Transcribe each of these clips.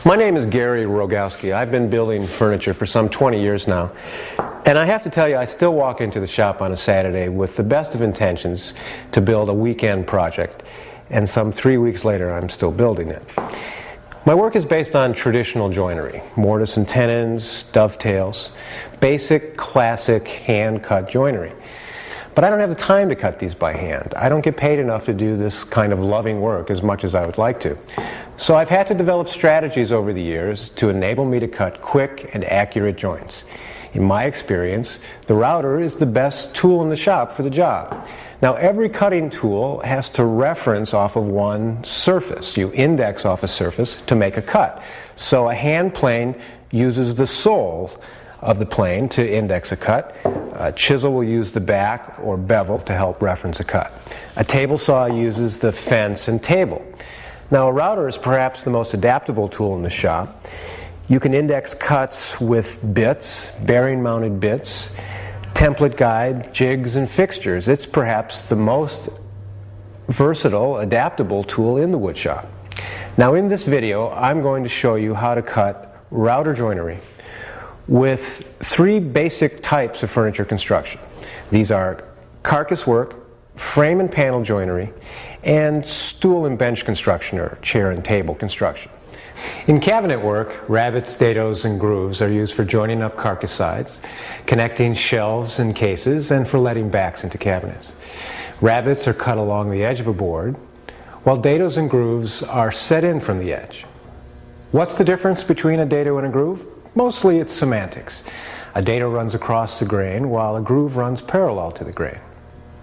My name is Gary Rogowski. I've been building furniture for some 20 years now. And I have to tell you, I still walk into the shop on a Saturday with the best of intentions to build a weekend project. And some 3 weeks later, I'm still building it. My work is based on traditional joinery, mortise and tenons, dovetails, basic, classic, hand-cut joinery. But I don't have the time to cut these by hand. I don't get paid enough to do this kind of loving work as much as I would like to. So I've had to develop strategies over the years to enable me to cut quick and accurate joints. In my experience, the router is the best tool in the shop for the job. Now, every cutting tool has to reference off of one surface. You index off a surface to make a cut. So a hand plane uses the sole of the plane to index a cut. A chisel will use the back or bevel to help reference a cut. A table saw uses the fence and table. Now, a router is perhaps the most adaptable tool in the shop. You can index cuts with bits, bearing-mounted bits, template guide, jigs, and fixtures. It's perhaps the most versatile, adaptable tool in the woodshop. Now, in this video, I'm going to show you how to cut router joinery with three basic types of furniture construction. These are carcass work, frame and panel joinery, and stool and bench construction, or chair and table construction. In cabinet work, rabbets, dados, and grooves are used for joining up carcass sides, connecting shelves and cases, and for letting backs into cabinets. Rabbets are cut along the edge of a board, while dados and grooves are set in from the edge. What's the difference between a dado and a groove? Mostly it's semantics. A dado runs across the grain, while a groove runs parallel to the grain.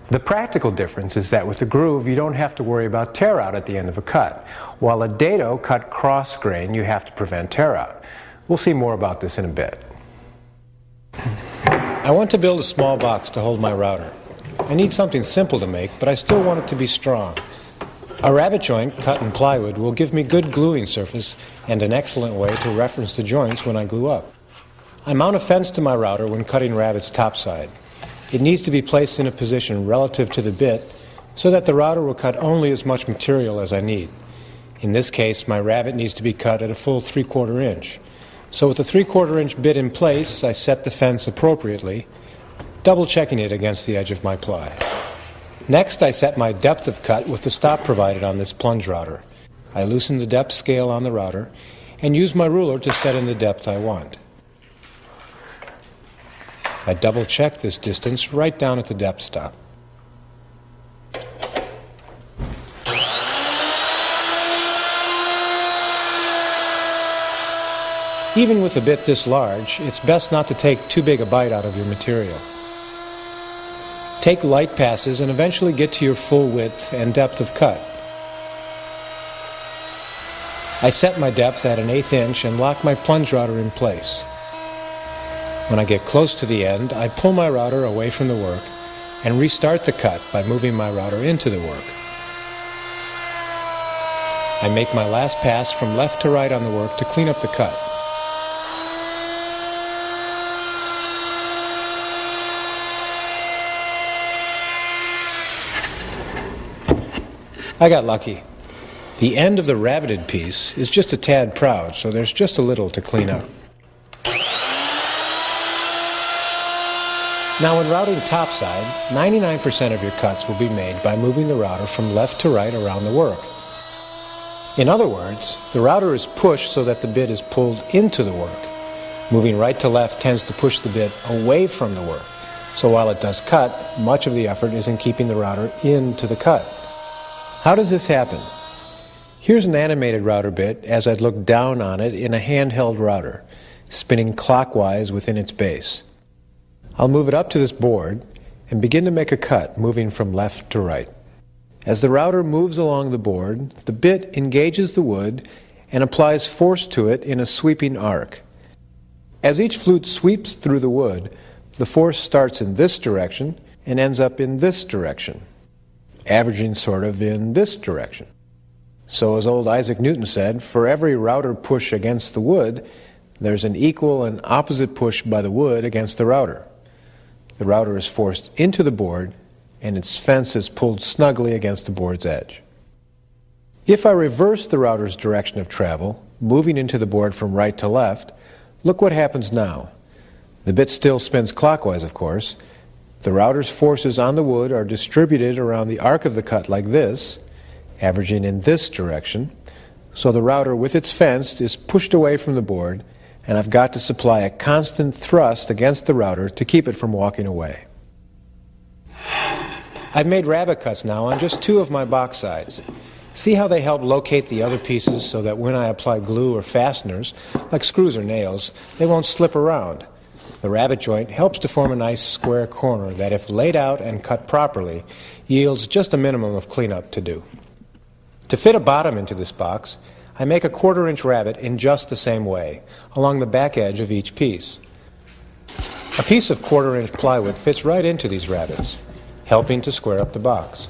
The practical difference is that with the groove, you don't have to worry about tear out at the end of a cut. While a dado cut cross grain, you have to prevent tear out. We'll see more about this in a bit. I want to build a small box to hold my router. I need something simple to make, but I still want it to be strong. A rabbet joint cut in plywood will give me good gluing surface and an excellent way to reference the joints when I glue up. I mount a fence to my router when cutting rabbet's topside. It needs to be placed in a position relative to the bit so that the router will cut only as much material as I need. In this case, my rabbet needs to be cut at a full 3/4 inch. So with the 3/4 inch bit in place, I set the fence appropriately, double checking it against the edge of my ply. Next, I set my depth of cut with the stop provided on this plunge router. I loosen the depth scale on the router and use my ruler to set in the depth I want. I double check this distance right down at the depth stop. Even with a bit this large, it's best not to take too big a bite out of your material. Take light passes and eventually get to your full width and depth of cut. I set my depth at 1/8 inch and lock my plunge router in place. When I get close to the end, I pull my router away from the work and restart the cut by moving my router into the work. I make my last pass from left to right on the work to clean up the cut. I got lucky. The end of the rabbeted piece is just a tad proud, so there's just a little to clean up. Now, when routing topside, 99% of your cuts will be made by moving the router from left to right around the work. In other words, the router is pushed so that the bit is pulled into the work. Moving right to left tends to push the bit away from the work. So while it does cut, much of the effort is in keeping the router into the cut. How does this happen? Here's an animated router bit as I'd look down on it in a handheld router, spinning clockwise within its base. I'll move it up to this board and begin to make a cut, moving from left to right. As the router moves along the board, the bit engages the wood and applies force to it in a sweeping arc. As each flute sweeps through the wood, the force starts in this direction and ends up in this direction, averaging sort of in this direction. So as old Isaac Newton said, for every router push against the wood, there's an equal and opposite push by the wood against the router. The router is forced into the board, and its fence is pulled snugly against the board's edge. If I reverse the router's direction of travel, moving into the board from right to left, look what happens now. The bit still spins clockwise, of course. The router's forces on the wood are distributed around the arc of the cut like this, averaging in this direction, so the router with its fence is pushed away from the board, and I've got to supply a constant thrust against the router to keep it from walking away. I've made rabbet cuts now on just 2 of my box sides. See how they help locate the other pieces so that when I apply glue or fasteners, like screws or nails, they won't slip around. The rabbet joint helps to form a nice square corner that, if laid out and cut properly, yields just a minimum of cleanup to do. To fit a bottom into this box, I make a 1/4-inch rabbet in just the same way, along the back edge of each piece. A piece of 1/4-inch plywood fits right into these rabbets, helping to square up the box.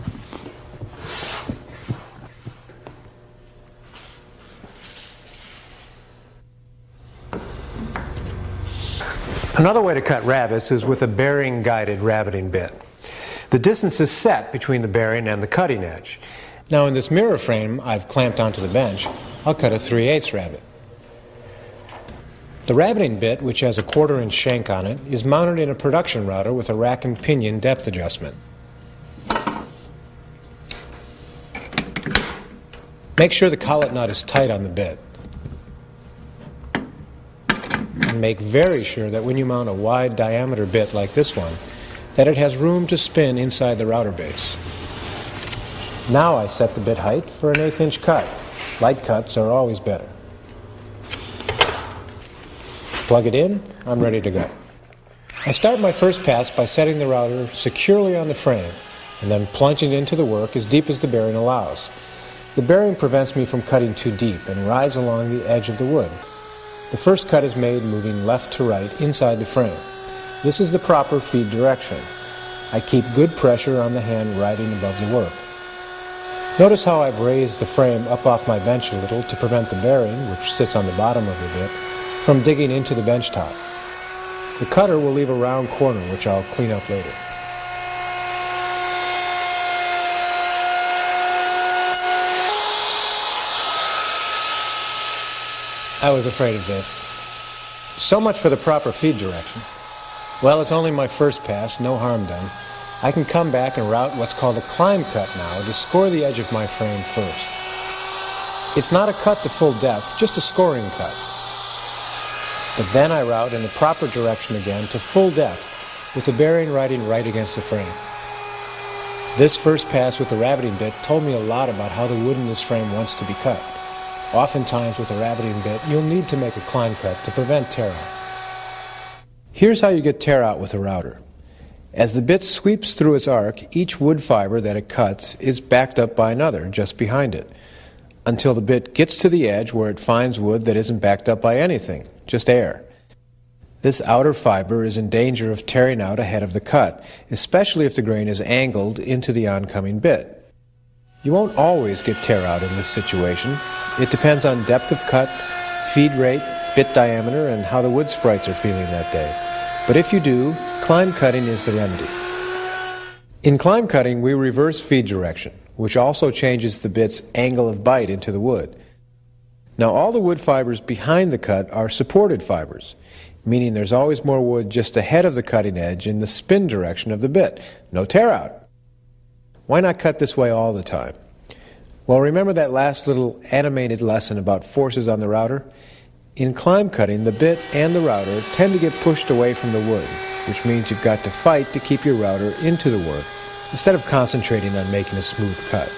Another way to cut rabbets is with a bearing-guided rabbeting bit. The distance is set between the bearing and the cutting edge. Now in this mirror frame I've clamped onto the bench, I'll cut a 3/8 rabbet. The rabbeting bit, which has a 1/4-inch shank on it, is mounted in a production router with a rack and pinion depth adjustment. Make sure the collet nut is tight on the bit. And make very sure that when you mount a wide diameter bit like this one, that it has room to spin inside the router base. Now I set the bit height for an 1/8-inch cut. Light cuts are always better. Plug it in, I'm ready to go. I start my first pass by setting the router securely on the frame and then plunging into the work as deep as the bearing allows. The bearing prevents me from cutting too deep and rides along the edge of the wood. The first cut is made moving left to right inside the frame. This is the proper feed direction. I keep good pressure on the hand riding above the work. Notice how I've raised the frame up off my bench a little to prevent the bearing, which sits on the bottom of the bit, from digging into the bench top. The cutter will leave a round corner, which I'll clean up later. I was afraid of this. So much for the proper feed direction. Well, it's only my first pass, no harm done. I can come back and route what's called a climb cut now to score the edge of my frame first. It's not a cut to full depth, just a scoring cut. But then I route in the proper direction again to full depth, with the bearing riding right against the frame. This first pass with the rabbeting bit told me a lot about how the wood in this frame wants to be cut. Oftentimes with a rabbeting bit, you'll need to make a climb cut to prevent tear out. Here's how you get tear out with a router. As the bit sweeps through its arc, each wood fiber that it cuts is backed up by another just behind it, until the bit gets to the edge where it finds wood that isn't backed up by anything, just air. This outer fiber is in danger of tearing out ahead of the cut, especially if the grain is angled into the oncoming bit. You won't always get tear out in this situation. It depends on depth of cut, feed rate, bit diameter, and how the wood sprites are feeling that day. But if you do, climb cutting is the remedy. In climb cutting, we reverse feed direction, which also changes the bit's angle of bite into the wood. Now, all the wood fibers behind the cut are supported fibers, meaning there's always more wood just ahead of the cutting edge in the spin direction of the bit. No tear out. Why not cut this way all the time? Well, remember that last little animated lesson about forces on the router? In climb cutting, the bit and the router tend to get pushed away from the wood, which means you've got to fight to keep your router into the work, instead of concentrating on making a smooth cut.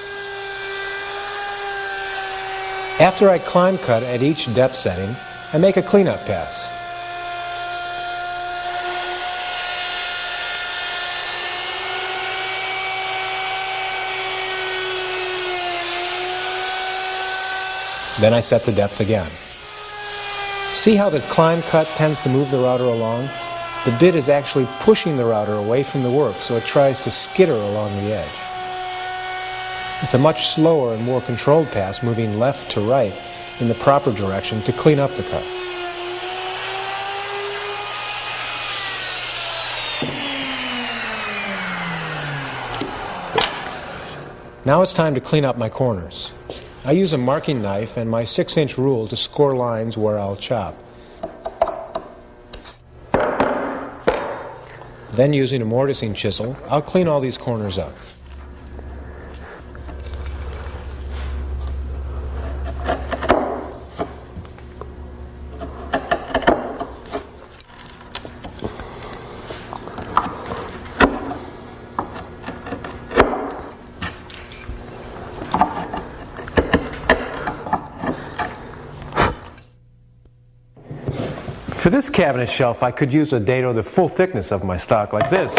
After I climb cut at each depth setting, I make a cleanup pass. Then I set the depth again. See how the climb cut tends to move the router along? The bit is actually pushing the router away from the work, so it tries to skitter along the edge. It's a much slower and more controlled pass, moving left to right in the proper direction to clean up the cut. Now it's time to clean up my corners. I use a marking knife and my 6-inch rule to score lines where I'll chop. Then using a mortising chisel, I'll clean all these corners up. For this cabinet shelf, I could use a dado the full thickness of my stock like this.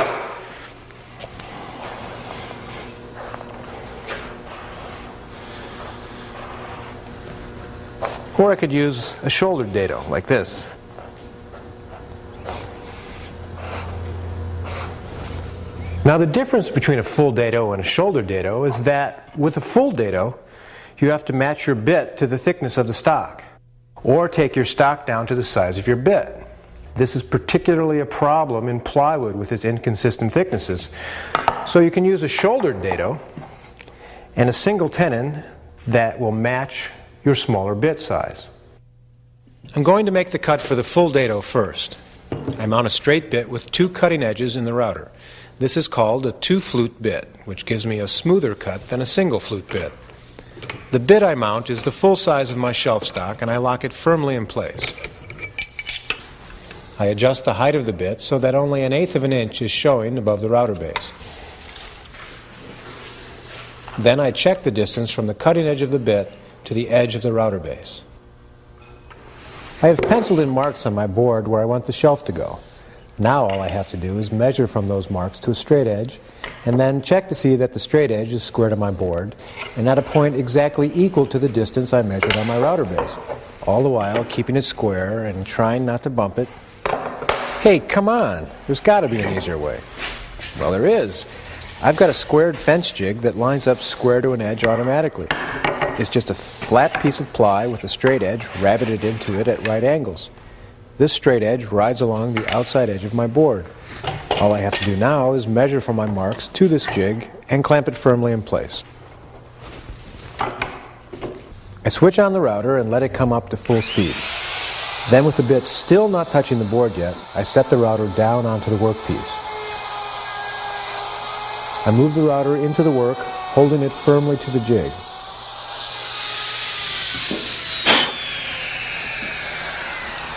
Or I could use a shouldered dado like this. Now the difference between a full dado and a shouldered dado is that with a full dado, you have to match your bit to the thickness of the stock, or take your stock down to the size of your bit. This is particularly a problem in plywood with its inconsistent thicknesses. So you can use a shouldered dado and a single tenon that will match your smaller bit size. I'm going to make the cut for the full dado first. I mount a straight bit with 2 cutting edges in the router. This is called a 2-flute bit, which gives me a smoother cut than a single flute bit. The bit I mount is the full size of my shelf stock, and I lock it firmly in place. I adjust the height of the bit so that only 1/8 of an inch is showing above the router base. Then I check the distance from the cutting edge of the bit to the edge of the router base. I have penciled in marks on my board where I want the shelf to go. Now all I have to do is measure from those marks to a straight edge, and then check to see that the straight edge is square to my board and at a point exactly equal to the distance I measured on my router base, all the while keeping it square and trying not to bump it. Hey, come on, there's got to be an easier way. Well, there is. I've got a squared fence jig that lines up square to an edge automatically. It's just a flat piece of ply with a straight edge rabbited into it at right angles. This straight edge rides along the outside edge of my board. All I have to do now is measure from my marks to this jig and clamp it firmly in place. I switch on the router and let it come up to full speed. Then, with the bit still not touching the board yet, I set the router down onto the workpiece. I move the router into the work, holding it firmly to the jig.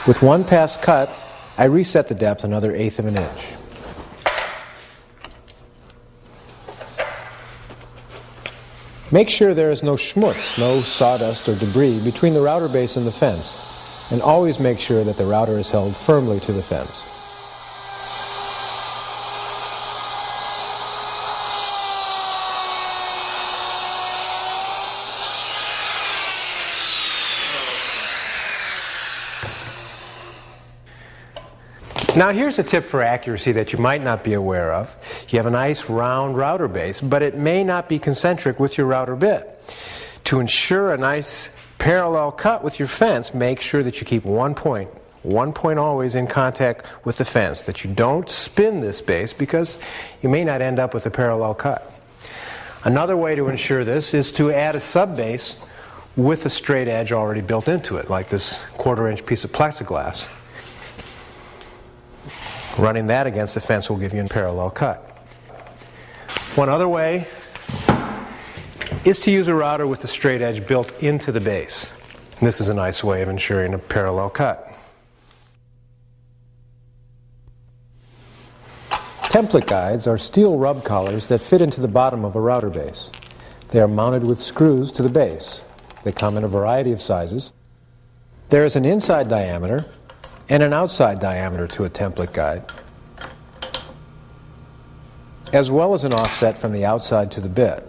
With one pass cut, I reset the depth another 1/8 of an inch. Make sure there is no schmutz, no sawdust or debris between the router base and the fence, and always make sure that the router is held firmly to the fence. Now here's a tip for accuracy that you might not be aware of. You have a nice round router base, but it may not be concentric with your router bit. To ensure a nice parallel cut with your fence, make sure that you keep one point always in contact with the fence, that you don't spin this base because you may not end up with a parallel cut. Another way to ensure this is to add a sub base with a straight edge already built into it, like this 1/4 inch piece of plexiglass. Running that against the fence will give you a parallel cut. One other way is to use a router with the straight edge built into the base. This is a nice way of ensuring a parallel cut. Template guides are steel rub collars that fit into the bottom of a router base. They are mounted with screws to the base. They come in a variety of sizes. There is an inside diameter and an outside diameter to a template guide, as well as an offset from the outside to the bit.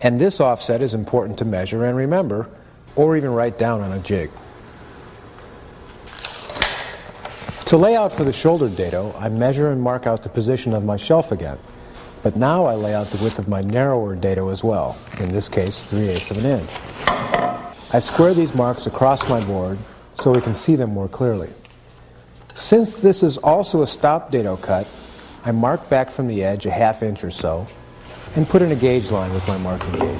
And this offset is important to measure and remember, or even write down on a jig. To lay out for the shouldered dado, I measure and mark out the position of my shelf again. But now I lay out the width of my narrower dado as well, in this case 3/8 of an inch. I square these marks across my board so we can see them more clearly. Since this is also a stop dado cut, I mark back from the edge a 1/2 inch or so and put in a gauge line with my marking gauge.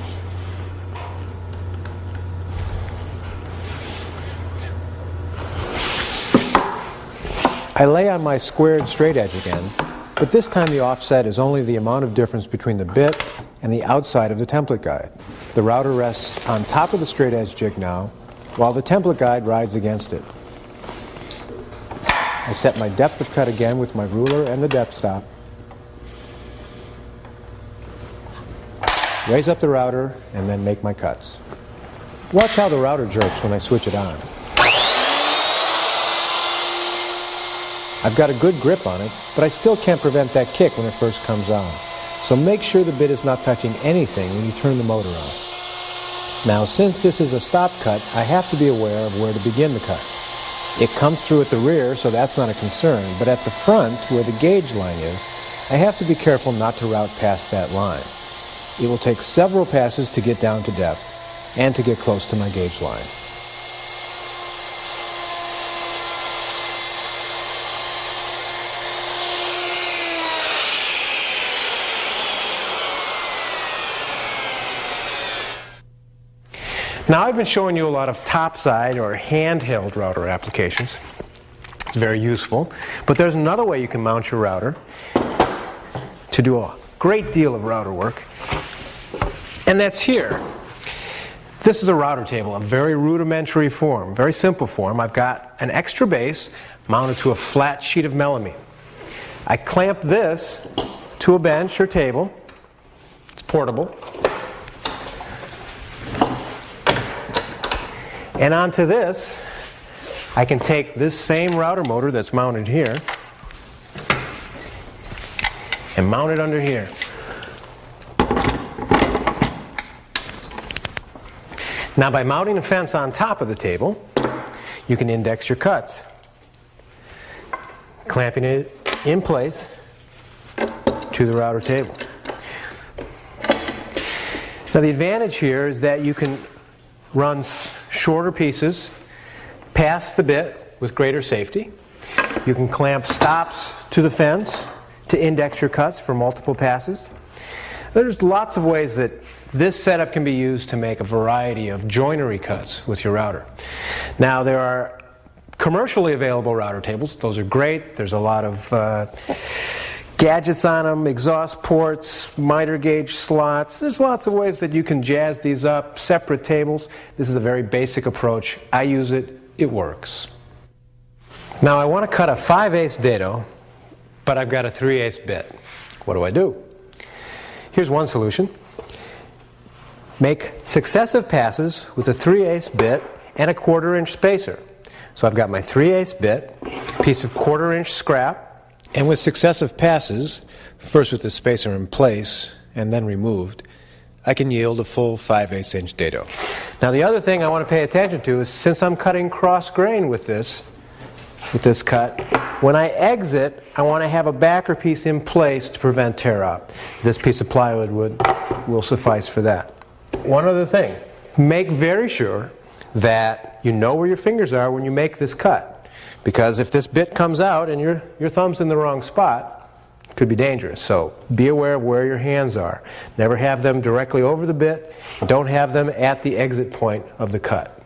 I lay on my squared straight edge again, but this time the offset is only the amount of difference between the bit and the outside of the template guide. The router rests on top of the straight edge jig now, while the template guide rides against it. I set my depth of cut again with my ruler and the depth stop. Raise up the router and then make my cuts. Watch how the router jerks when I switch it on. I've got a good grip on it, but I still can't prevent that kick when it first comes on. So make sure the bit is not touching anything when you turn the motor on. Now, since this is a stop cut, I have to be aware of where to begin the cut. It comes through at the rear, so that's not a concern, but at the front, where the gauge line is, I have to be careful not to route past that line. It will take several passes to get down to depth and to get close to my gauge line. Now, I've been showing you a lot of topside or handheld router applications. It's very useful. But there's another way you can mount your router to do a great deal of router work, and that's here. This is a router table, a very rudimentary form, very simple form. I've got an extra base mounted to a flat sheet of melamine. I clamp this to a bench or table. It's portable. And onto this, I can take this same router motor that's mounted here and mount it under here. Now, by mounting a fence on top of the table, you can index your cuts, clamping it in place to the router table. Now, the advantage here is that you can run shorter pieces past the bit with greater safety. You can clamp stops to the fence to index your cuts for multiple passes. There's lots of ways that this setup can be used to make a variety of joinery cuts with your router. Now, there are commercially available router tables. Those are great. There's a lot of gadgets on them, exhaust ports, miter gauge slots. There's lots of ways that you can jazz these up, separate tables. This is a very basic approach. I use it. It works. Now, I want to cut a 5/8 dado, but I've got a 3/8 bit. What do? Here's one solution. Make successive passes with a 3/8 bit and a 1/4 inch spacer. So I've got my 3/8 bit, piece of 1/4 inch scrap, and with successive passes, first with the spacer in place and then removed, I can yield a full 5/8 inch dado. Now, the other thing I want to pay attention to is, since I'm cutting cross grain with this cut, when I exit, I want to have a backer piece in place to prevent tear out. This piece of plywood will suffice for that. One other thing, make very sure that you know where your fingers are when you make this cut, because if this bit comes out and your thumb's in the wrong spot, it could be dangerous. So be aware of where your hands are. Never have them directly over the bit. Don't have them at the exit point of the cut.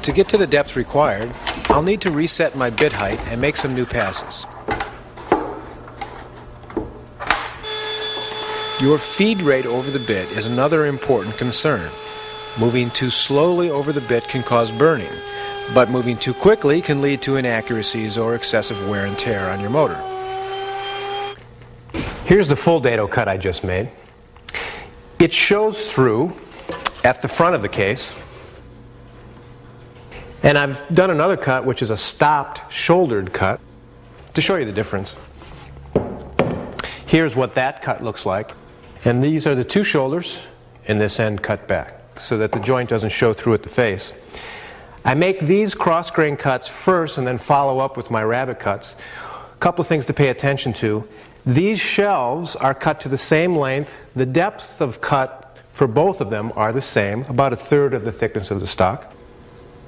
To get to the depth required, I'll need to reset my bit height and make some new passes. Your feed rate over the bit is another important concern. Moving too slowly over the bit can cause burning, but moving too quickly can lead to inaccuracies or excessive wear and tear on your motor. Here's the full dado cut I just made. It shows through at the front of the case. And I've done another cut, which is a stopped, shouldered cut, to show you the difference. Here's what that cut looks like. And these are the two shoulders, and this end cut back, so that the joint doesn't show through at the face. I make these cross-grain cuts first and then follow up with my rabbet cuts. A couple of things to pay attention to. These shelves are cut to the same length. The depth of cut for both of them are the same, about 1/3 of the thickness of the stock.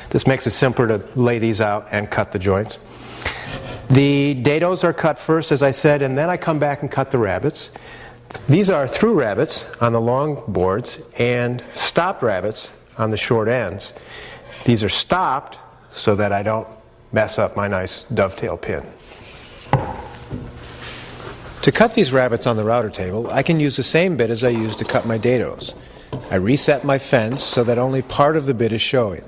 This makes it simpler to lay these out and cut the joints. The dados are cut first, as I said, and then I come back and cut the rabbets. These are through rabbets on the long boards and stopped rabbets on the short ends. These are stopped so that I don't mess up my nice dovetail pin. To cut these rabbets on the router table, I can use the same bit as I used to cut my dados. I reset my fence so that only part of the bit is showing.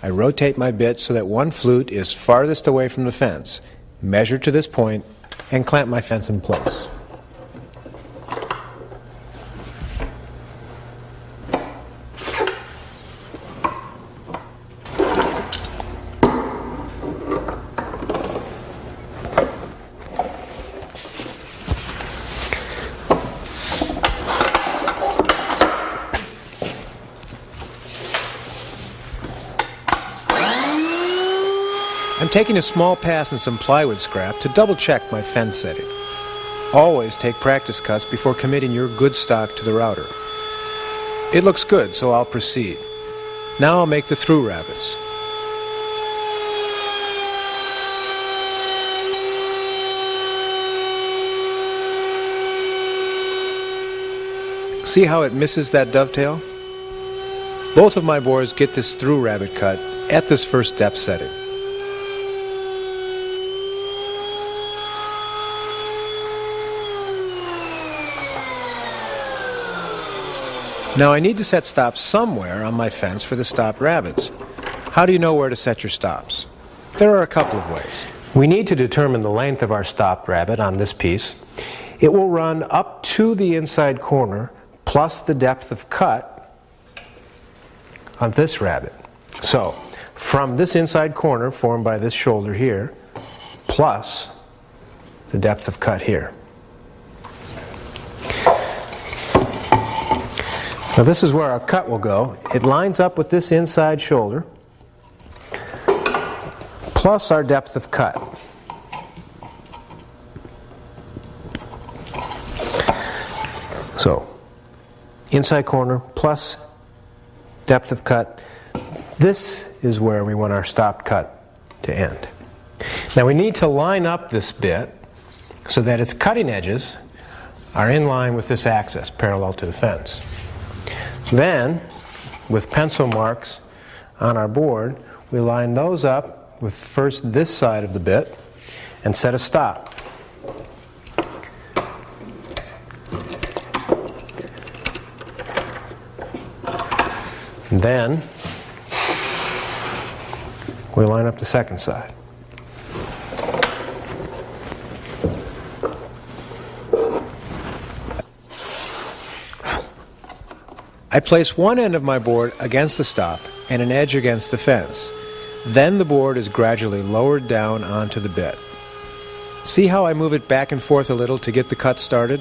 I rotate my bit so that one flute is farthest away from the fence, measure to this point, and clamp my fence in place. I'm taking a small pass and some plywood scrap to double check my fence setting. Always take practice cuts before committing your good stock to the router. It looks good, so I'll proceed. Now I'll make the through rabbets. See how it misses that dovetail? Both of my boards get this through rabbet cut at this first depth setting. Now I need to set stops somewhere on my fence for the stopped rabbets. How do you know where to set your stops? There are a couple of ways. We need to determine the length of our stopped rabbet on this piece. It will run up to the inside corner plus the depth of cut on this rabbet. So, from this inside corner formed by this shoulder here, plus the depth of cut here. Now this is where our cut will go. It lines up with this inside shoulder plus our depth of cut. So, inside corner plus depth of cut. This is where we want our stopped cut to end. Now we need to line up this bit so that its cutting edges are in line with this axis, parallel to the fence. Then, with pencil marks on our board, we line those up with first this side of the bit and set a stop. And then, we line up the second side. I place one end of my board against the stop and an edge against the fence. Then the board is gradually lowered down onto the bit. See how I move it back and forth a little to get the cut started?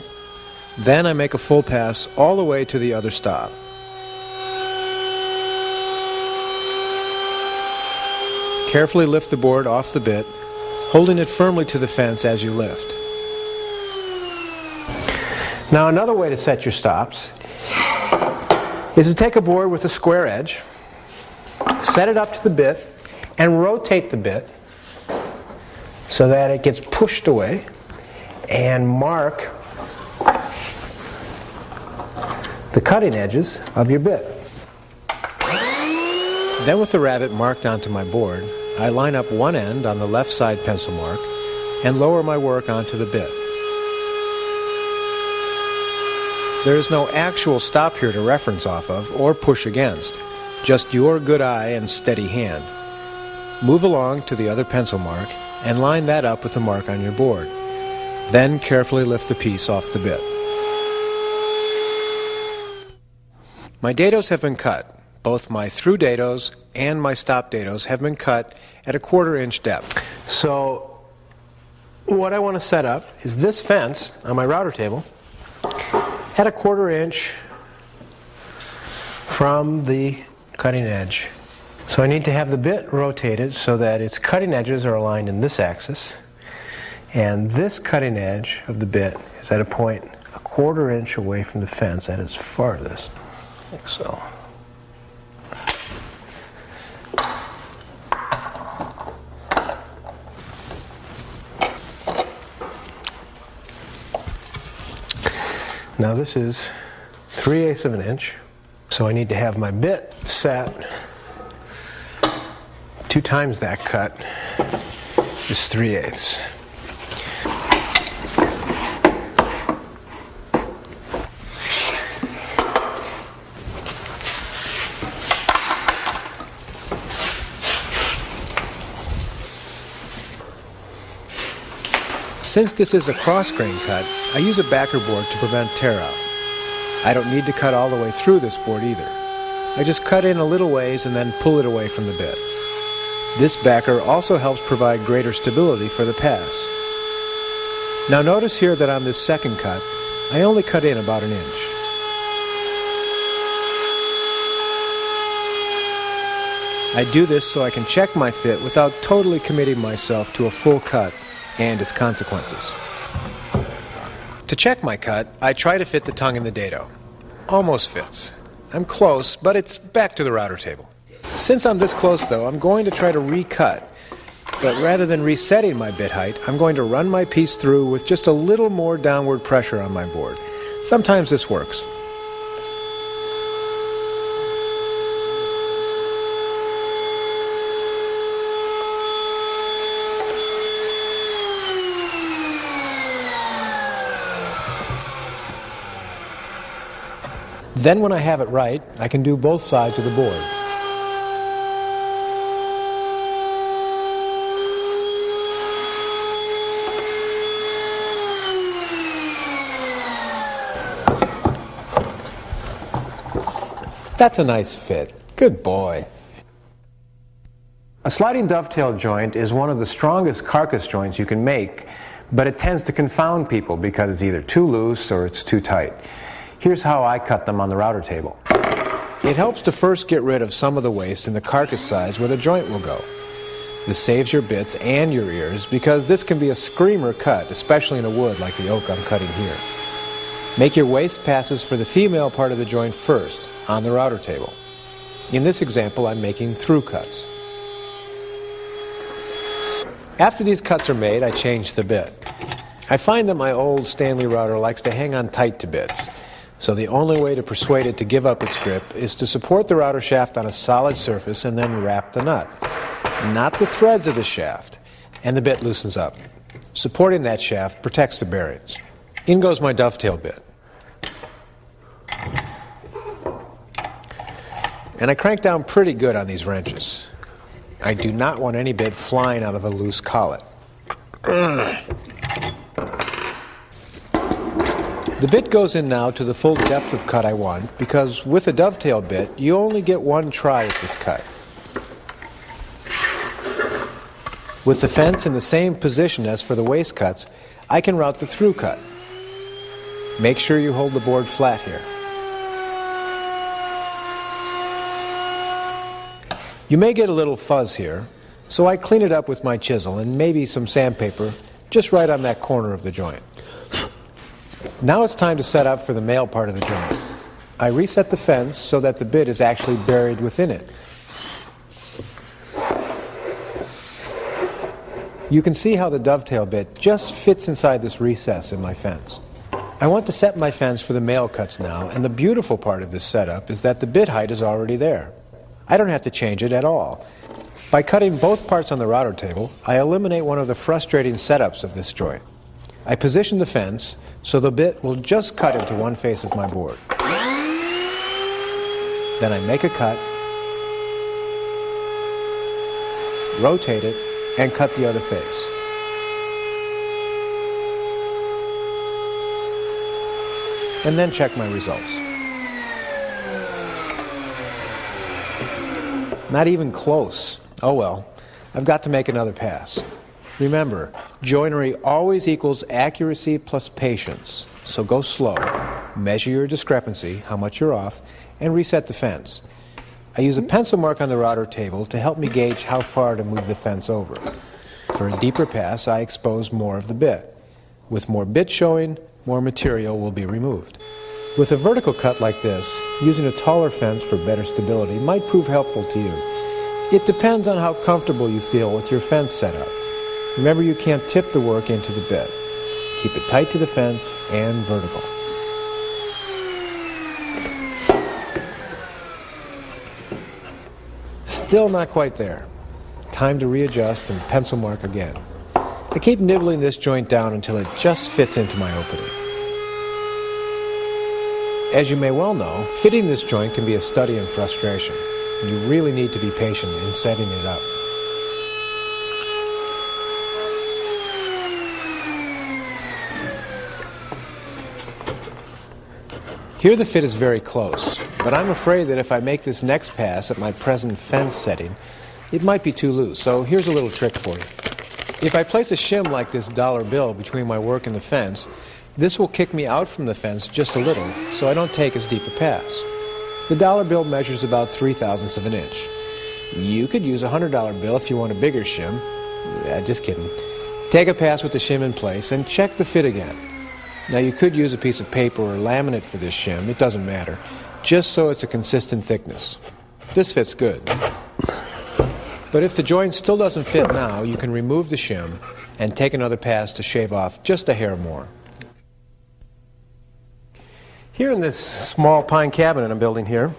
Then I make a full pass all the way to the other stop. Carefully lift the board off the bit, holding it firmly to the fence as you lift. Now another way to set your stops is to take a board with a square edge, set it up to the bit, and rotate the bit so that it gets pushed away, and mark the cutting edges of your bit. Then with the rabbet marked onto my board, I line up one end on the left side pencil mark and lower my work onto the bit. There is no actual stop here to reference off of or push against, just your good eye and steady hand. Move along to the other pencil mark and line that up with the mark on your board. Then carefully lift the piece off the bit. My dados have been cut. Both my through dados and my stop dados have been cut at a 1/4 inch depth. So what I want to set up is this fence on my router table at a 1/4 inch from the cutting edge So I need to have the bit rotated so that its cutting edges are aligned in this axis, and this cutting edge of the bit is at a point 1/4 inch away from the fence at its farthest, like so. Now this is 3/8 of an inch, so I need to have my bit set 2 times that cut is 3/8. Since this is a cross-grain cut, I use a backer board to prevent tear out. I don't need to cut all the way through this board either. I just cut in a little ways and then pull it away from the bit. This backer also helps provide greater stability for the pass. Now notice here that on this second cut, I only cut in about 1 inch. I do this so I can check my fit without totally committing myself to a full cut and its consequences. To check my cut, I try to fit the tongue in the dado. Almost fits. I'm close, but it's back to the router table. Since I'm this close though, I'm going to try to recut, but rather than resetting my bit height, I'm going to run my piece through with just a little more downward pressure on my board. Sometimes this works. Then when I have it right, I can do both sides of the board. That's a nice fit. Good boy. A sliding dovetail joint is one of the strongest carcass joints you can make, but it tends to confound people because it's either too loose or it's too tight. Here's how I cut them on the router table. It helps to first get rid of some of the waste in the carcass size where the joint will go. This saves your bits and your ears because this can be a screamer cut, especially in a wood like the oak I'm cutting here. Make your waste passes for the female part of the joint first, on the router table. In this example, I'm making through cuts. After these cuts are made, I change the bit. I find that my old Stanley router likes to hang on tight to bits, so the only way to persuade it to give up its grip is to support the router shaft on a solid surface and then wrap the nut, not the threads of the shaft, and the bit loosens up. Supporting that shaft protects the bearings. In goes my dovetail bit. And I crank down pretty good on these wrenches. I do not want any bit flying out of a loose collet. The bit goes in now to the full depth of cut I want, because with a dovetail bit, you only get one try at this cut. With the fence in the same position as for the waste cuts, I can route the through cut. Make sure you hold the board flat here. You may get a little fuzz here, so I clean it up with my chisel and maybe some sandpaper just right on that corner of the joint. Now it's time to set up for the male part of the joint. I reset the fence so that the bit is actually buried within it. You can see how the dovetail bit just fits inside this recess in my fence. I want to set my fence for the male cuts now, and the beautiful part of this setup is that the bit height is already there. I don't have to change it at all. By cutting both parts on the router table, I eliminate one of the frustrating setups of this joint. I position the fence so the bit will just cut into one face of my board. Then I make a cut, rotate it, and cut the other face. And then check my results. Not even close. Oh well, I've got to make another pass. Remember, joinery always equals accuracy plus patience. So go slow, measure your discrepancy, how much you're off, and reset the fence. I use a pencil mark on the router table to help me gauge how far to move the fence over. For a deeper pass, I expose more of the bit. With more bit showing, more material will be removed. With a vertical cut like this, using a taller fence for better stability might prove helpful to you. It depends on how comfortable you feel with your fence setup. Remember, you can't tip the work into the bit. Keep it tight to the fence and vertical. Still not quite there. Time to readjust and pencil mark again. I keep nibbling this joint down until it just fits into my opening. As you may well know, fitting this joint can be a study in frustration, and you really need to be patient in setting it up. Here the fit is very close, but I'm afraid that if I make this next pass at my present fence setting, it might be too loose, so here's a little trick for you. If I place a shim like this dollar bill between my work and the fence, this will kick me out from the fence just a little, so I don't take as deep a pass. The dollar bill measures about 3/1000ths of an inch. You could use a $100 bill if you want a bigger shim. Just kidding. Take a pass with the shim in place and check the fit again. Now you could use a piece of paper or laminate for this shim, it doesn't matter, just so it's a consistent thickness. This fits good. But if the joint still doesn't fit now, you can remove the shim and take another pass to shave off just a hair more. Here in this small pine cabinet I'm building here,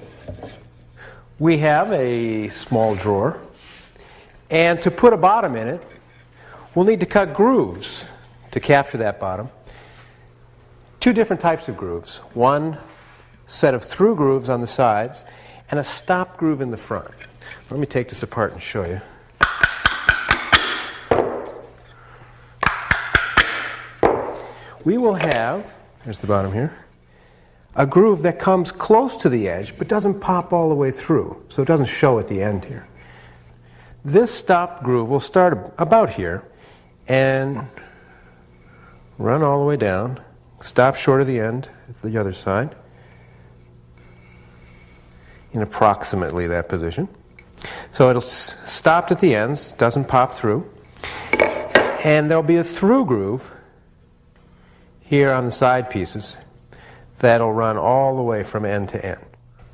we have a small drawer, and to put a bottom in it, we'll need to cut grooves to capture that bottom. Two different types of grooves. One set of through grooves on the sides and a stop groove in the front. Let me take this apart and show you. We will have, there's the bottom here, a groove that comes close to the edge but doesn't pop all the way through, so it doesn't show at the end here. This stop groove will start about here and run all the way down, stop short of the end at the other side, in approximately that position. So it'll stop at the ends, doesn't pop through, and there'll be a through groove here on the side pieces that'll run all the way from end to end.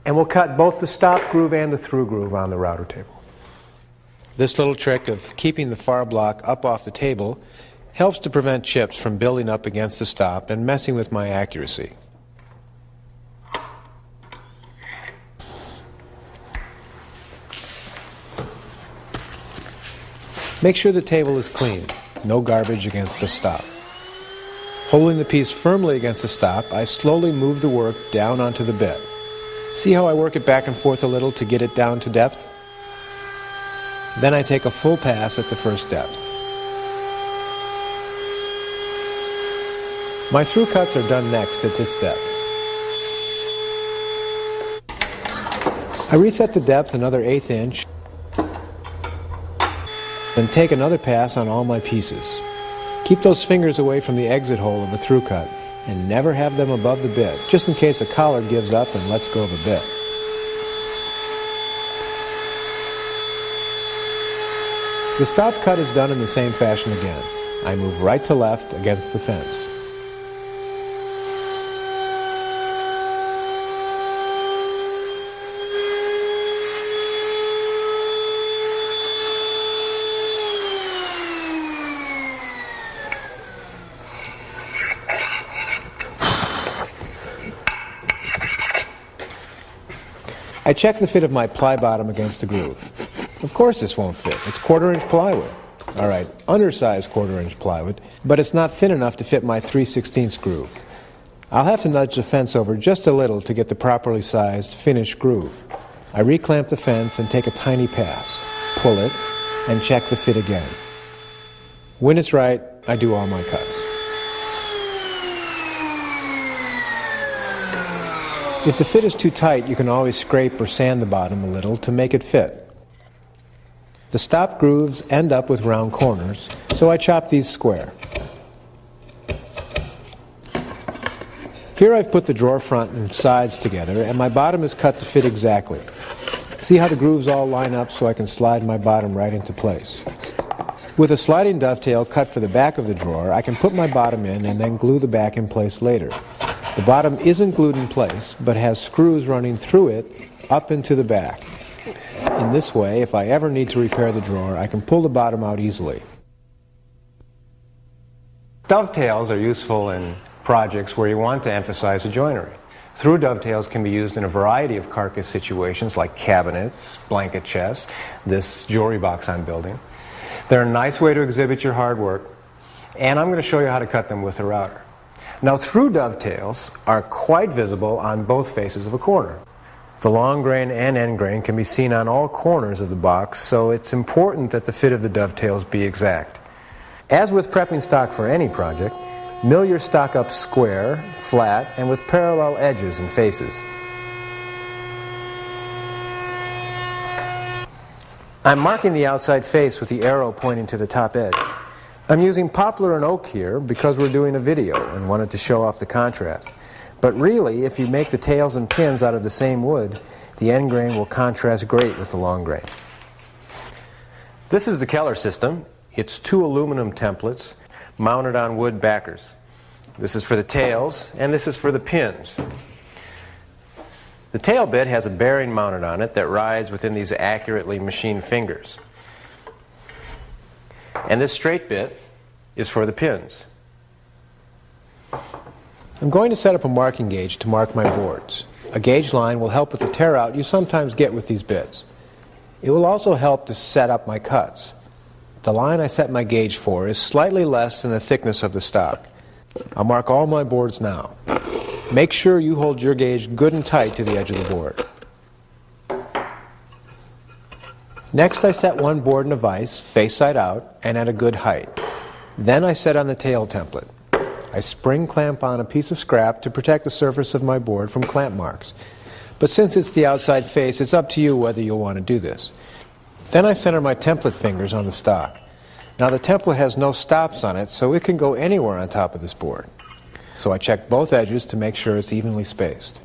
And we'll cut both the stop groove and the through groove on the router table. This little trick of keeping the far block up off the table helps to prevent chips from building up against the stop and messing with my accuracy. Make sure the table is clean, no garbage against the stop. Holding the piece firmly against the stop, I slowly move the work down onto the bit. See how I work it back and forth a little to get it down to depth? Then I take a full pass at the first depth. My through cuts are done next at this depth. I reset the depth another 1/8 inch and take another pass on all my pieces. Keep those fingers away from the exit hole of a through cut and never have them above the bit, just in case a collar gives up and lets go of a bit. The stop cut is done in the same fashion again. I move right to left against the fence. I check the fit of my ply bottom against the groove. Of course this won't fit. It's 1/4 inch plywood. All right, undersized 1/4 inch plywood, but it's not thin enough to fit my 3/16 groove. I'll have to nudge the fence over just a little to get the properly sized finished groove. I reclamp the fence and take a tiny pass, pull it, and check the fit again. When it's right, I do all my cuts. If the fit is too tight, you can always scrape or sand the bottom a little to make it fit. The stop grooves end up with round corners, so I chop these square. Here I've put the drawer front and sides together, and my bottom is cut to fit exactly. See how the grooves all line up so I can slide my bottom right into place. With a sliding dovetail cut for the back of the drawer, I can put my bottom in and then glue the back in place later. The bottom isn't glued in place, but has screws running through it up into the back. In this way, if I ever need to repair the drawer, I can pull the bottom out easily. Dovetails are useful in projects where you want to emphasize a joinery. Through dovetails can be used in a variety of carcass situations like cabinets, blanket chests, this jewelry box I'm building. They're a nice way to exhibit your hard work, and I'm going to show you how to cut them with a router. Now, through dovetails are quite visible on both faces of a corner. The long grain and end grain can be seen on all corners of the box, so it's important that the fit of the dovetails be exact. As with prepping stock for any project, mill your stock up square, flat, and with parallel edges and faces. I'm marking the outside face with the arrow pointing to the top edge. I'm using poplar and oak here because we're doing a video and wanted to show off the contrast. But really, if you make the tails and pins out of the same wood, the end grain will contrast great with the long grain. This is the Keller system. It's 2 aluminum templates mounted on wood backers. This is for the tails, and this is for the pins. The tail bit has a bearing mounted on it that rides within these accurately machined fingers. And this straight bit is for the pins. I'm going to set up a marking gauge to mark my boards. A gauge line will help with the tear out you sometimes get with these bits. It will also help to set up my cuts. The line I set my gauge for is slightly less than the thickness of the stock. I'll mark all my boards now. Make sure you hold your gauge good and tight to the edge of the board. Next, I set one board in a vise, face side out, and at a good height. Then I set on the tail template. I spring clamp on a piece of scrap to protect the surface of my board from clamp marks. But since it's the outside face, it's up to you whether you'll want to do this. Then I center my template fingers on the stock. Now the template has no stops on it, so it can go anywhere on top of this board. So I check both edges to make sure it's evenly spaced.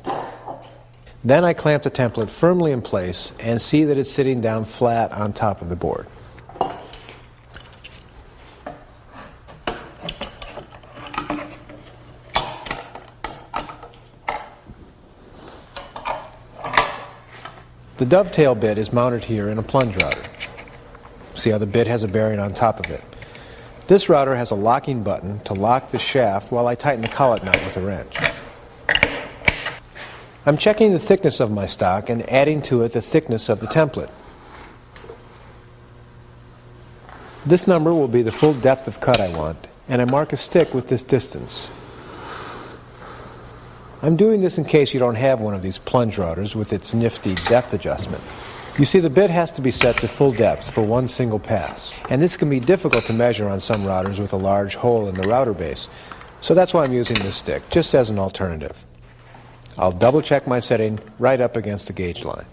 Then I clamp the template firmly in place and see that it's sitting down flat on top of the board. The dovetail bit is mounted here in a plunge router. See how the bit has a bearing on top of it. This router has a locking button to lock the shaft while I tighten the collet nut with a wrench. I'm checking the thickness of my stock and adding to it the thickness of the template. This number will be the full depth of cut I want, and I mark a stick with this distance. I'm doing this in case you don't have one of these plunge routers with its nifty depth adjustment. You see, the bit has to be set to full depth for one single pass, and this can be difficult to measure on some routers with a large hole in the router base, so that's why I'm using this stick, just as an alternative. I'll double check my setting right up against the gauge line.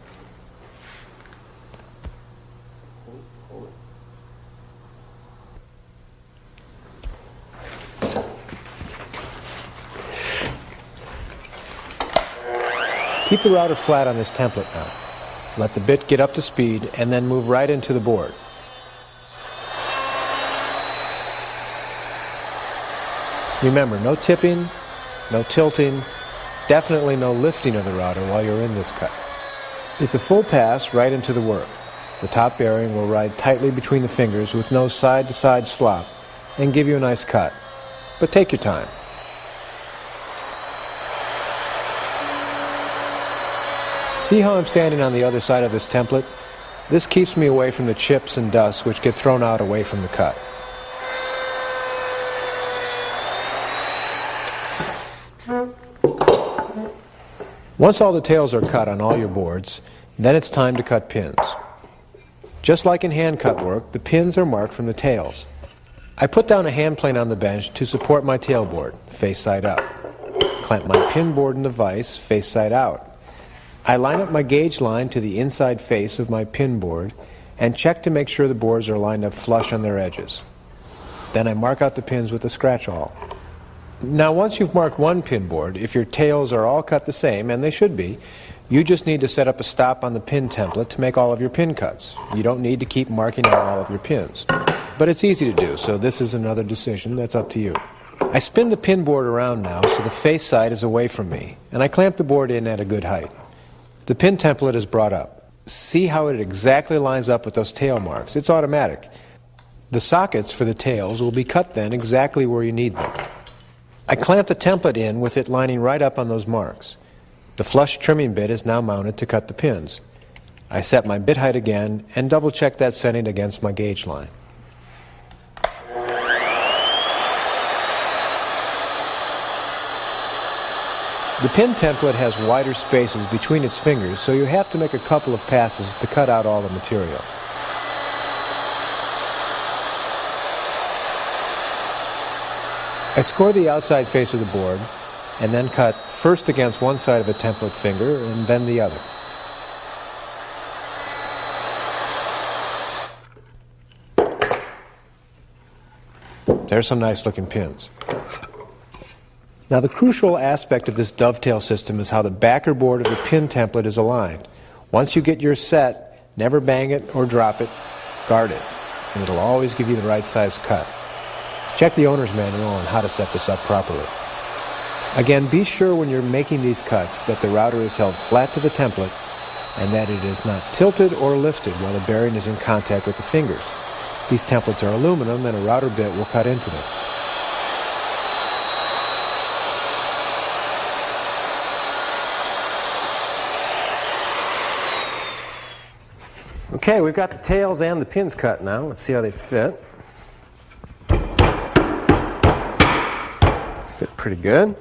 Keep the router flat on this template now. Let the bit get up to speed and then move right into the board. Remember, no tipping, no tilting, definitely no lifting of the router while you're in this cut. It's a full pass right into the work. The top bearing will ride tightly between the fingers with no side-to-side slop and give you a nice cut. But take your time. See how I'm standing on the other side of this template? This keeps me away from the chips and dust which get thrown out away from the cut. Once all the tails are cut on all your boards, then it's time to cut pins. Just like in hand cut work, the pins are marked from the tails. I put down a hand plane on the bench to support my tail board, face side up. Clamp my pin board in the vise, face side out. I line up my gauge line to the inside face of my pin board and check to make sure the boards are lined up flush on their edges. Then I mark out the pins with a scratch awl. Now once you've marked one pin board, if your tails are all cut the same, and they should be, You just need to set up a stop on the pin template to make all of your pin cuts. You don't need to keep marking out all of your pins. But it's easy to do, so this is another decision that's up to you. I spin the pin board around now so the face side is away from me, and I clamp the board in at a good height. The pin template is brought up. See how it exactly lines up with those tail marks. It's automatic. The sockets for the tails will be cut then exactly where you need them. I clamp the template in with it lining right up on those marks. The flush trimming bit is now mounted to cut the pins. I set my bit height again and double check that setting against my gauge line. The pin template has wider spaces between its fingers, so you have to make a couple of passes to cut out all the material. I score the outside face of the board and then cut first against one side of a template finger and then the other. There's some nice looking pins. Now the crucial aspect of this dovetail system is how the backer board of the pin template is aligned. Once you get yours set, never bang it or drop it, guard it, and it'll always give you the right size cut. Check the owner's manual on how to set this up properly. Again, be sure when you're making these cuts that the router is held flat to the template and that it is not tilted or lifted while the bearing is in contact with the fingers. These templates are aluminum and a router bit will cut into them. Okay, we've got the tails and the pins cut now. Let's see how they fit. Fit pretty good.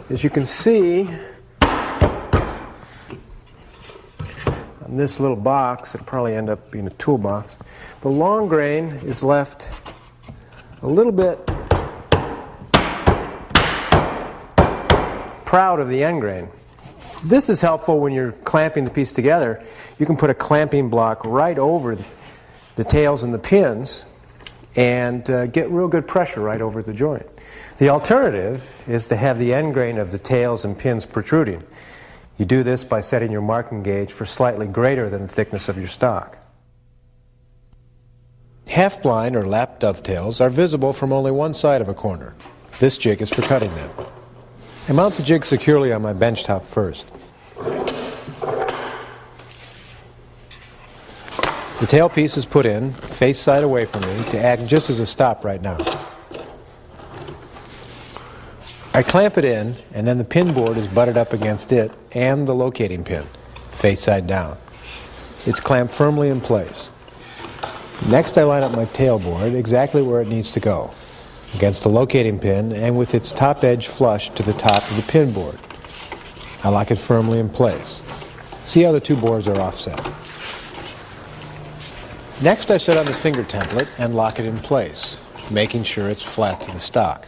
As you can see, on this little box, it'll probably end up being a toolbox, the long grain is left a little bit proud of the end grain. This is helpful when you're clamping the piece together. You can put a clamping block right over the tails and the pins and get real good pressure right over the joint. The alternative is to have the end grain of the tails and pins protruding. You do this by setting your marking gauge for slightly greater than the thickness of your stock. Half-blind or lap dovetails are visible from only one side of a corner. This jig is for cutting them. I mount the jig securely on my bench top first. The tail piece is put in, face side away from me, to act just as a stop right now. I clamp it in, and then the pin board is butted up against it and the locating pin, face side down. It's clamped firmly in place. Next I line up my tail board exactly where it needs to go, against the locating pin and with its top edge flush to the top of the pin board. I lock it firmly in place. See how the two boards are offset. Next I set on the finger template and lock it in place, making sure it's flat to the stock.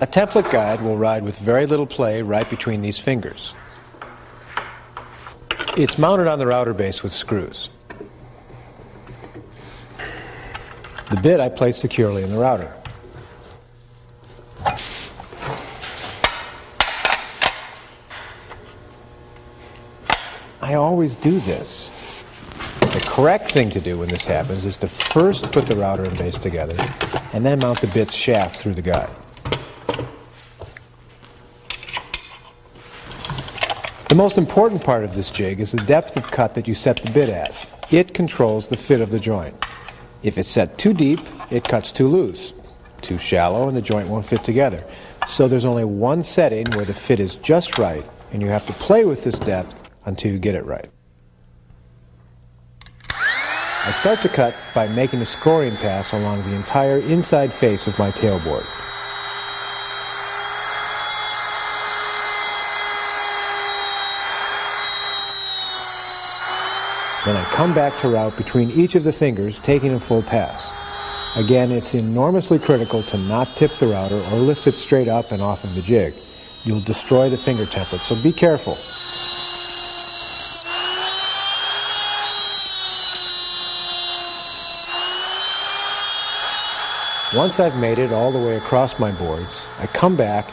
A template guide will ride with very little play right between these fingers. It's mounted on the router base with screws. The bit I place securely in the router. I always do this. The correct thing to do when this happens is to first put the router and base together and then mount the bit's shaft through the guide. The most important part of this jig is the depth of cut that you set the bit at. It controls the fit of the joint. If it's set too deep, it cuts too loose. Too shallow, and the joint won't fit together. So there's only one setting where the fit is just right, and you have to play with this depth until you get it right. I start to cut by making a scoring pass along the entire inside face of my tailboard. Then I come back to route between each of the fingers, taking a full pass. Again, it's enormously critical to not tip the router or lift it straight up and off of the jig. You'll destroy the finger template, so be careful. Once I've made it all the way across my boards, I come back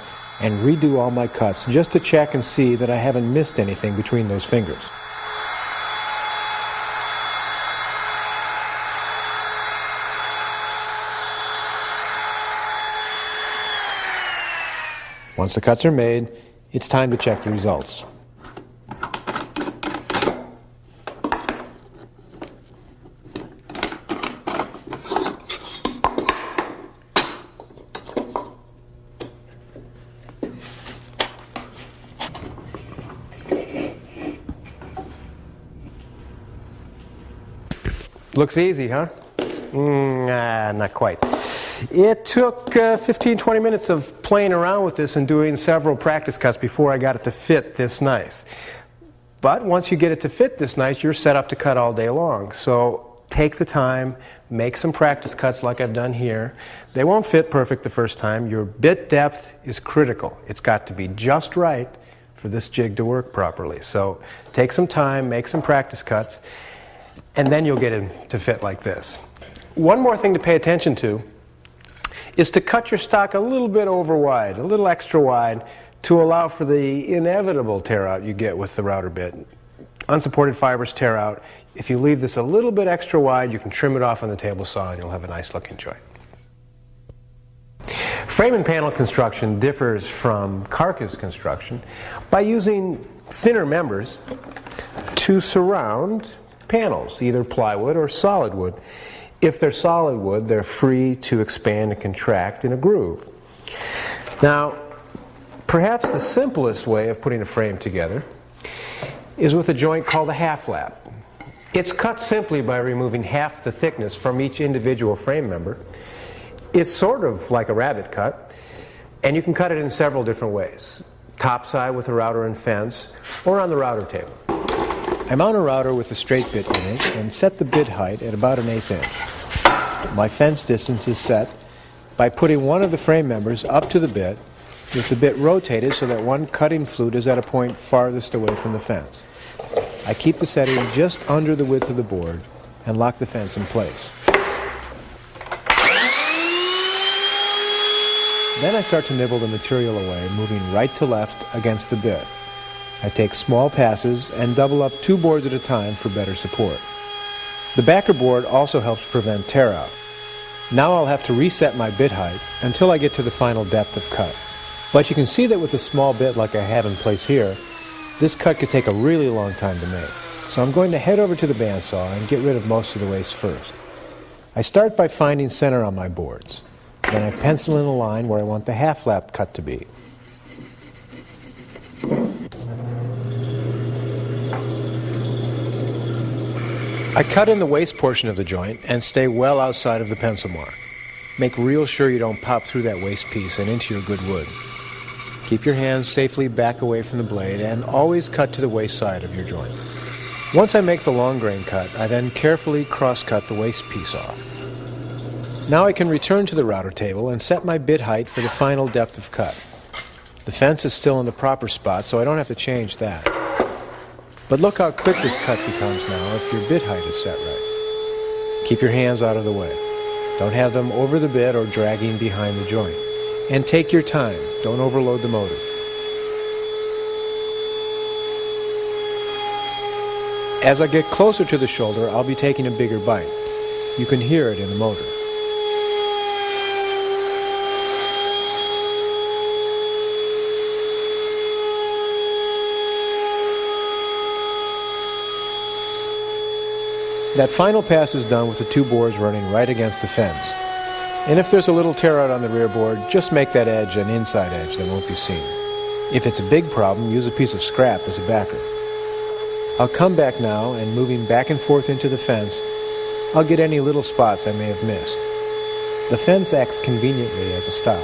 and redo all my cuts just to check and see that I haven't missed anything between those fingers. Once the cuts are made, it's time to check the results. Looks easy, huh? Not quite. It took 15-20 minutes of playing around with this and doing several practice cuts before I got it to fit this nice. But once you get it to fit this nice, you're set up to cut all day long. So take the time, make some practice cuts like I've done here. They won't fit perfect the first time. Your bit depth is critical. It's got to be just right for this jig to work properly. So take some time, make some practice cuts, and then you'll get it to fit like this. One more thing to pay attention to is to cut your stock a little bit over wide, a little extra wide, to allow for the inevitable tear out you get with the router bit. Unsupported fibers tear out. If you leave this a little bit extra wide, you can trim it off on the table saw and you'll have a nice looking joint. Frame and panel construction differs from carcass construction by using thinner members to surround panels, either plywood or solid wood. If they're solid wood, they're free to expand and contract in a groove. Now, perhaps the simplest way of putting a frame together is with a joint called a half lap. It's cut simply by removing half the thickness from each individual frame member. It's sort of like a rabbet cut, and you can cut it in several different ways. Topside with a router and fence, or on the router table. I mount a router with a straight bit in it and set the bit height at about 1/8 inch. My fence distance is set by putting one of the frame members up to the bit with the bit rotated so that one cutting flute is at a point farthest away from the fence. I keep the setting just under the width of the board and lock the fence in place. Then I start to nibble the material away, moving right to left against the bit. I take small passes and double up 2 boards at a time for better support. The backer board also helps prevent tear out. Now I'll have to reset my bit height until I get to the final depth of cut. But you can see that with a small bit like I have in place here, this cut could take a really long time to make. So I'm going to head over to the bandsaw and get rid of most of the waste first. I start by finding center on my boards. Then I pencil in a line where I want the half lap cut to be. I cut in the waste portion of the joint and stay well outside of the pencil mark. Make real sure you don't pop through that waste piece and into your good wood. Keep your hands safely back away from the blade and always cut to the waste side of your joint. Once I make the long grain cut, I then carefully cross-cut the waste piece off. Now I can return to the router table and set my bit height for the final depth of cut. The fence is still in the proper spot, so I don't have to change that. But look how quick this cut becomes now if your bit height is set right. Keep your hands out of the way. Don't have them over the bit or dragging behind the joint. And take your time. Don't overload the motor. As I get closer to the shoulder, I'll be taking a bigger bite. You can hear it in the motor. That final pass is done with the 2 boards running right against the fence. And if there's a little tear out on the rear board, just make that edge an inside edge that won't be seen. If it's a big problem, use a piece of scrap as a backer. I'll come back now, and moving back and forth into the fence, I'll get any little spots I may have missed. The fence acts conveniently as a stop.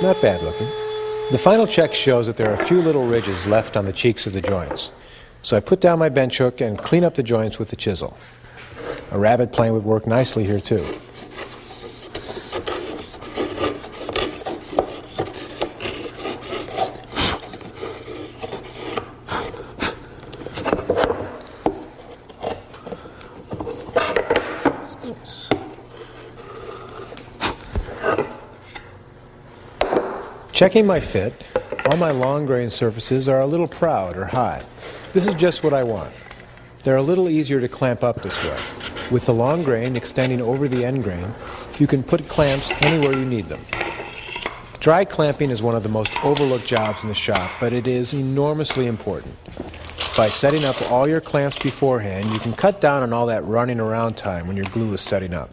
Not bad looking. The final check shows that there are a few little ridges left on the cheeks of the joints. So I put down my bench hook and clean up the joints with the chisel. A rabbet plane would work nicely here too. Checking my fit, all my long grain surfaces are a little proud or high. This is just what I want. They're a little easier to clamp up this way. With the long grain extending over the end grain, you can put clamps anywhere you need them. Dry clamping is one of the most overlooked jobs in the shop, but it is enormously important. By setting up all your clamps beforehand, you can cut down on all that running around time when your glue is setting up.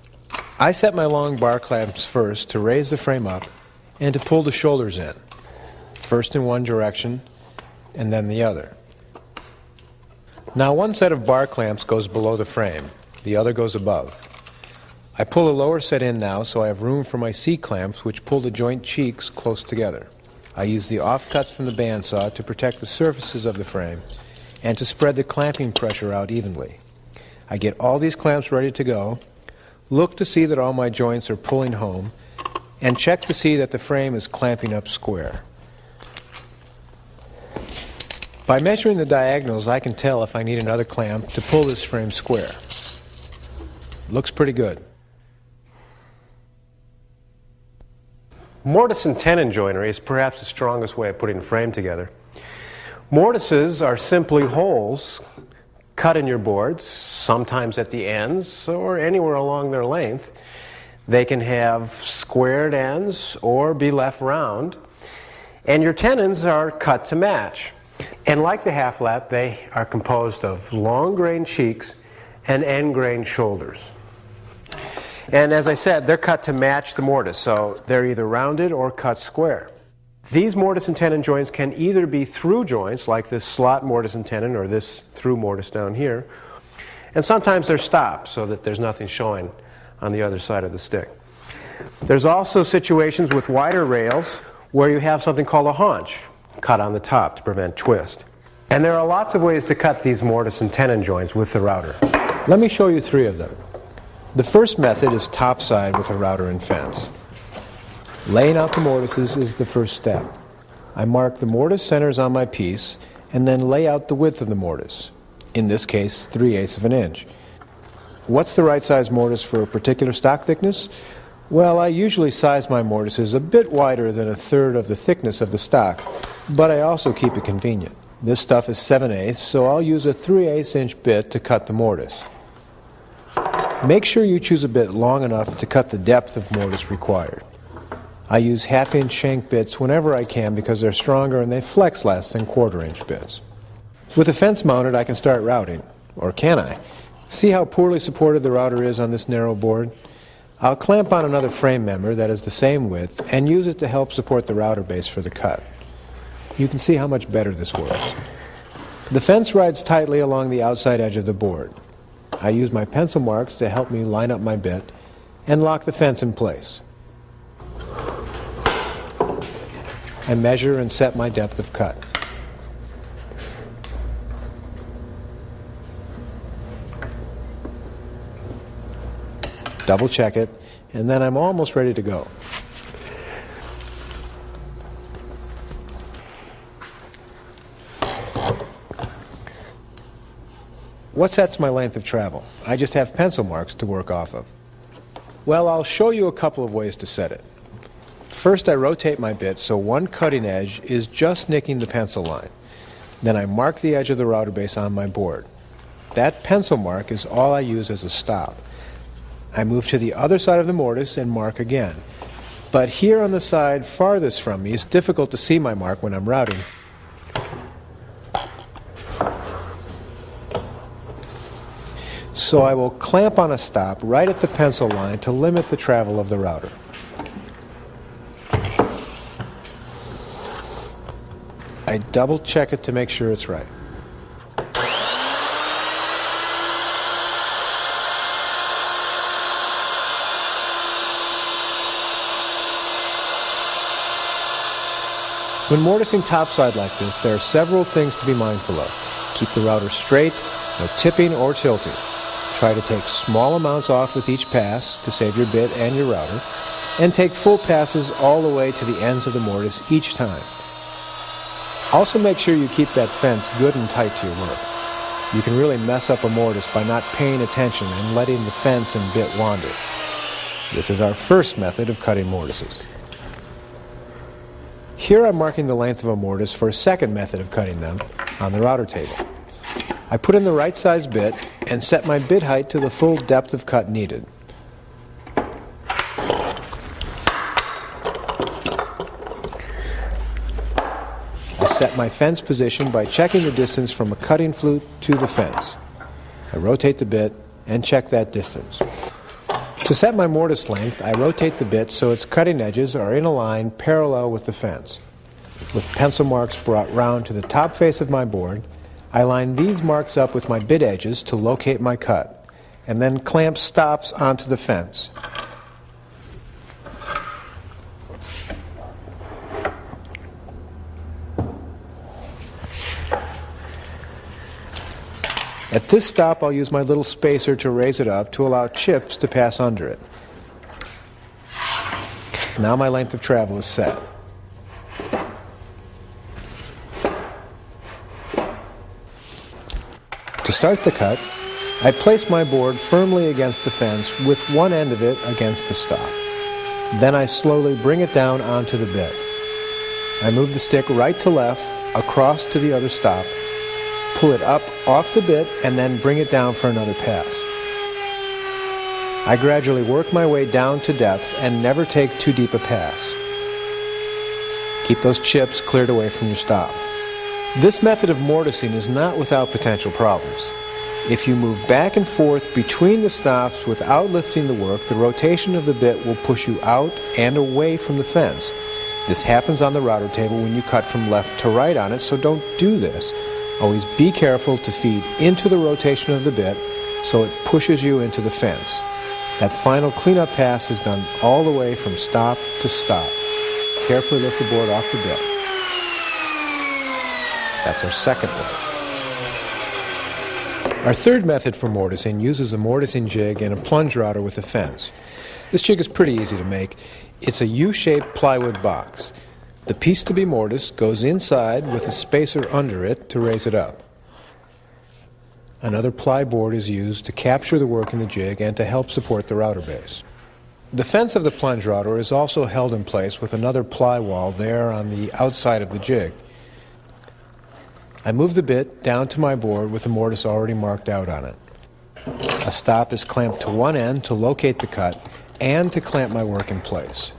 I set my long bar clamps first to raise the frame up and to pull the shoulders in, first in one direction and then the other. Now one set of bar clamps goes below the frame, the other goes above. I pull the lower set in now so I have room for my C-clamps which pull the joint cheeks close together. I use the offcuts from the bandsaw to protect the surfaces of the frame and to spread the clamping pressure out evenly. I get all these clamps ready to go, look to see that all my joints are pulling home, and check to see that the frame is clamping up square. By measuring the diagonals, I can tell if I need another clamp to pull this frame square. Looks pretty good. Mortise and tenon joinery is perhaps the strongest way of putting a frame together. Mortises are simply holes cut in your boards, sometimes at the ends or anywhere along their length. They can have squared ends or be left round. And your tenons are cut to match. And like the half lap, they are composed of long grain cheeks and end grain shoulders. And as I said, they're cut to match the mortise, so they're either rounded or cut square. These mortise and tenon joints can either be through joints, like this slot mortise and tenon or this through mortise down here, and sometimes they're stopped so that there's nothing showing on the other side of the stick. There's also situations with wider rails where you have something called a haunch cut on the top to prevent twist. And there are lots of ways to cut these mortise and tenon joints with the router. Let me show you 3 of them. The first method is topside with a router and fence. Laying out the mortises is the first step. I mark the mortise centers on my piece and then lay out the width of the mortise, in this case 3/8 of an inch. What's the right size mortise for a particular stock thickness? Well, I usually size my mortises a bit wider than 1/3 of the thickness of the stock, but I also keep it convenient. This stuff is 7/8, so I'll use a 3/8 inch bit to cut the mortise. Make sure you choose a bit long enough to cut the depth of mortise required. I use 1/2 inch shank bits whenever I can because they're stronger and they flex less than 1/4 inch bits. With the fence mounted, I can start routing. Or can I? See how poorly supported the router is on this narrow board? I'll clamp on another frame member that is the same width and use it to help support the router base for the cut. You can see how much better this works. The fence rides tightly along the outside edge of the board. I use my pencil marks to help me line up my bit and lock the fence in place. I measure and set my depth of cut. Double check it, and then I'm almost ready to go. What sets my length of travel? I just have pencil marks to work off of. Well, I'll show you a couple of ways to set it. First, I rotate my bit so one cutting edge is just nicking the pencil line. Then I mark the edge of the router base on my board. That pencil mark is all I use as a stop. I move to the other side of the mortise and mark again. But here on the side farthest from me, it's difficult to see my mark when I'm routing. So I will clamp on a stop right at the pencil line to limit the travel of the router. I double check it to make sure it's right. When mortising topside like this, there are several things to be mindful of. Keep the router straight, no tipping or tilting. Try to take small amounts off with each pass to save your bit and your router, and take full passes all the way to the ends of the mortise each time. Also make sure you keep that fence good and tight to your work. You can really mess up a mortise by not paying attention and letting the fence and bit wander. This is our first method of cutting mortises. Here I'm marking the length of a mortise for a second method of cutting them on the router table. I put in the right size bit and set my bit height to the full depth of cut needed. I set my fence position by checking the distance from a cutting flute to the fence. I rotate the bit and check that distance. To set my mortise length, I rotate the bit so its cutting edges are in a line parallel with the fence. With pencil marks brought round to the top face of my board, I line these marks up with my bit edges to locate my cut, and then clamp stops onto the fence. At this stop, I'll use my little spacer to raise it up to allow chips to pass under it. Now my length of travel is set. To start the cut, I place my board firmly against the fence with one end of it against the stop. Then I slowly bring it down onto the bit. I move the stick right to left across to the other stop, pull it up off the bit, and then bring it down for another pass. I gradually work my way down to depth and never take too deep a pass. Keep those chips cleared away from your stop. This method of mortising is not without potential problems. If you move back and forth between the stops without lifting the work, the rotation of the bit will push you out and away from the fence. This happens on the router table when you cut from left to right on it, so don't do this. Always be careful to feed into the rotation of the bit so it pushes you into the fence. That final cleanup pass is done all the way from stop to stop. Carefully lift the board off the bit. That's our second one. Our third method for mortising uses a mortising jig and a plunge router with a fence. This jig is pretty easy to make. It's a U-shaped plywood box. The piece to be mortised goes inside with a spacer under it to raise it up. Another ply board is used to capture the work in the jig and to help support the router base. The fence of the plunge router is also held in place with another ply wall there on the outside of the jig. I move the bit down to my board with the mortise already marked out on it. A stop is clamped to one end to locate the cut and to clamp my work in place.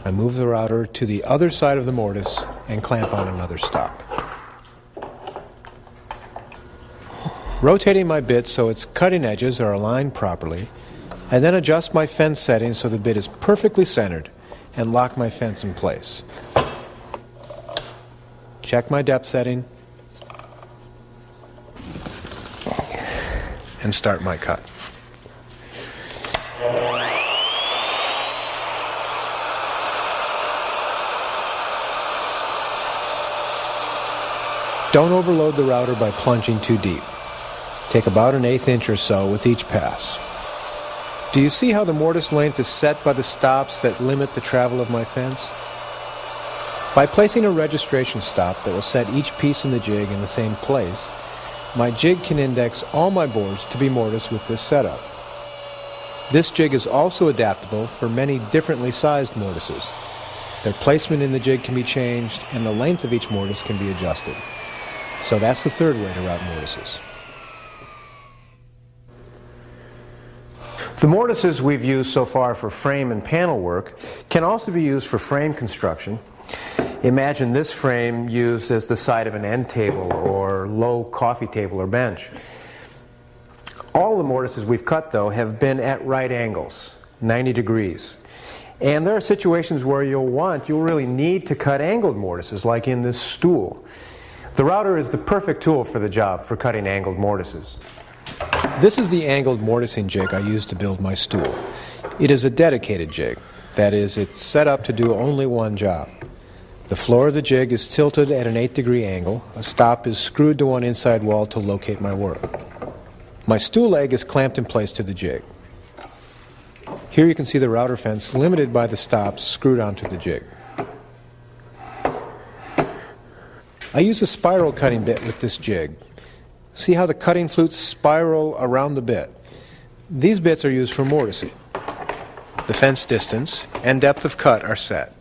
I move the router to the other side of the mortise and clamp on another stop. Rotating my bit so its cutting edges are aligned properly, I then adjust my fence settings so the bit is perfectly centered and lock my fence in place. Check my depth setting and start my cut. Don't overload the router by plunging too deep. Take about 1/8 inch or so with each pass. Do you see how the mortise length is set by the stops that limit the travel of my fence? By placing a registration stop that will set each piece in the jig in the same place, my jig can index all my boards to be mortised with this setup. This jig is also adaptable for many differently sized mortises. Their placement in the jig can be changed and the length of each mortise can be adjusted. So that's the third way to route mortises. The mortises we've used so far for frame and panel work can also be used for frame construction. Imagine this frame used as the side of an end table or low coffee table or bench. All the mortises we've cut, though, have been at right angles, 90 degrees. And there are situations where you'll really need to cut angled mortises, like in this stool. The router is the perfect tool for the job for cutting angled mortises. This is the angled mortising jig I use to build my stool. It is a dedicated jig. That is, it's set up to do only one job. The floor of the jig is tilted at an 8-degree angle. A stop is screwed to one inside wall to locate my work. My stool leg is clamped in place to the jig. Here you can see the router fence limited by the stops screwed onto the jig. I use a spiral cutting bit with this jig. See how the cutting flutes spiral around the bit? These bits are used for mortising. The fence distance and depth of cut are set.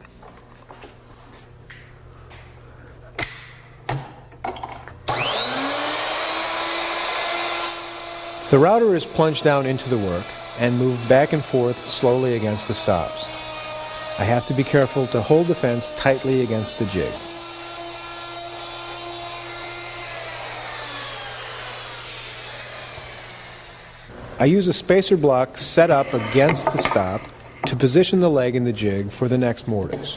The router is plunged down into the work and moved back and forth slowly against the stops. I have to be careful to hold the fence tightly against the jig. I use a spacer block set up against the stop to position the leg in the jig for the next mortise.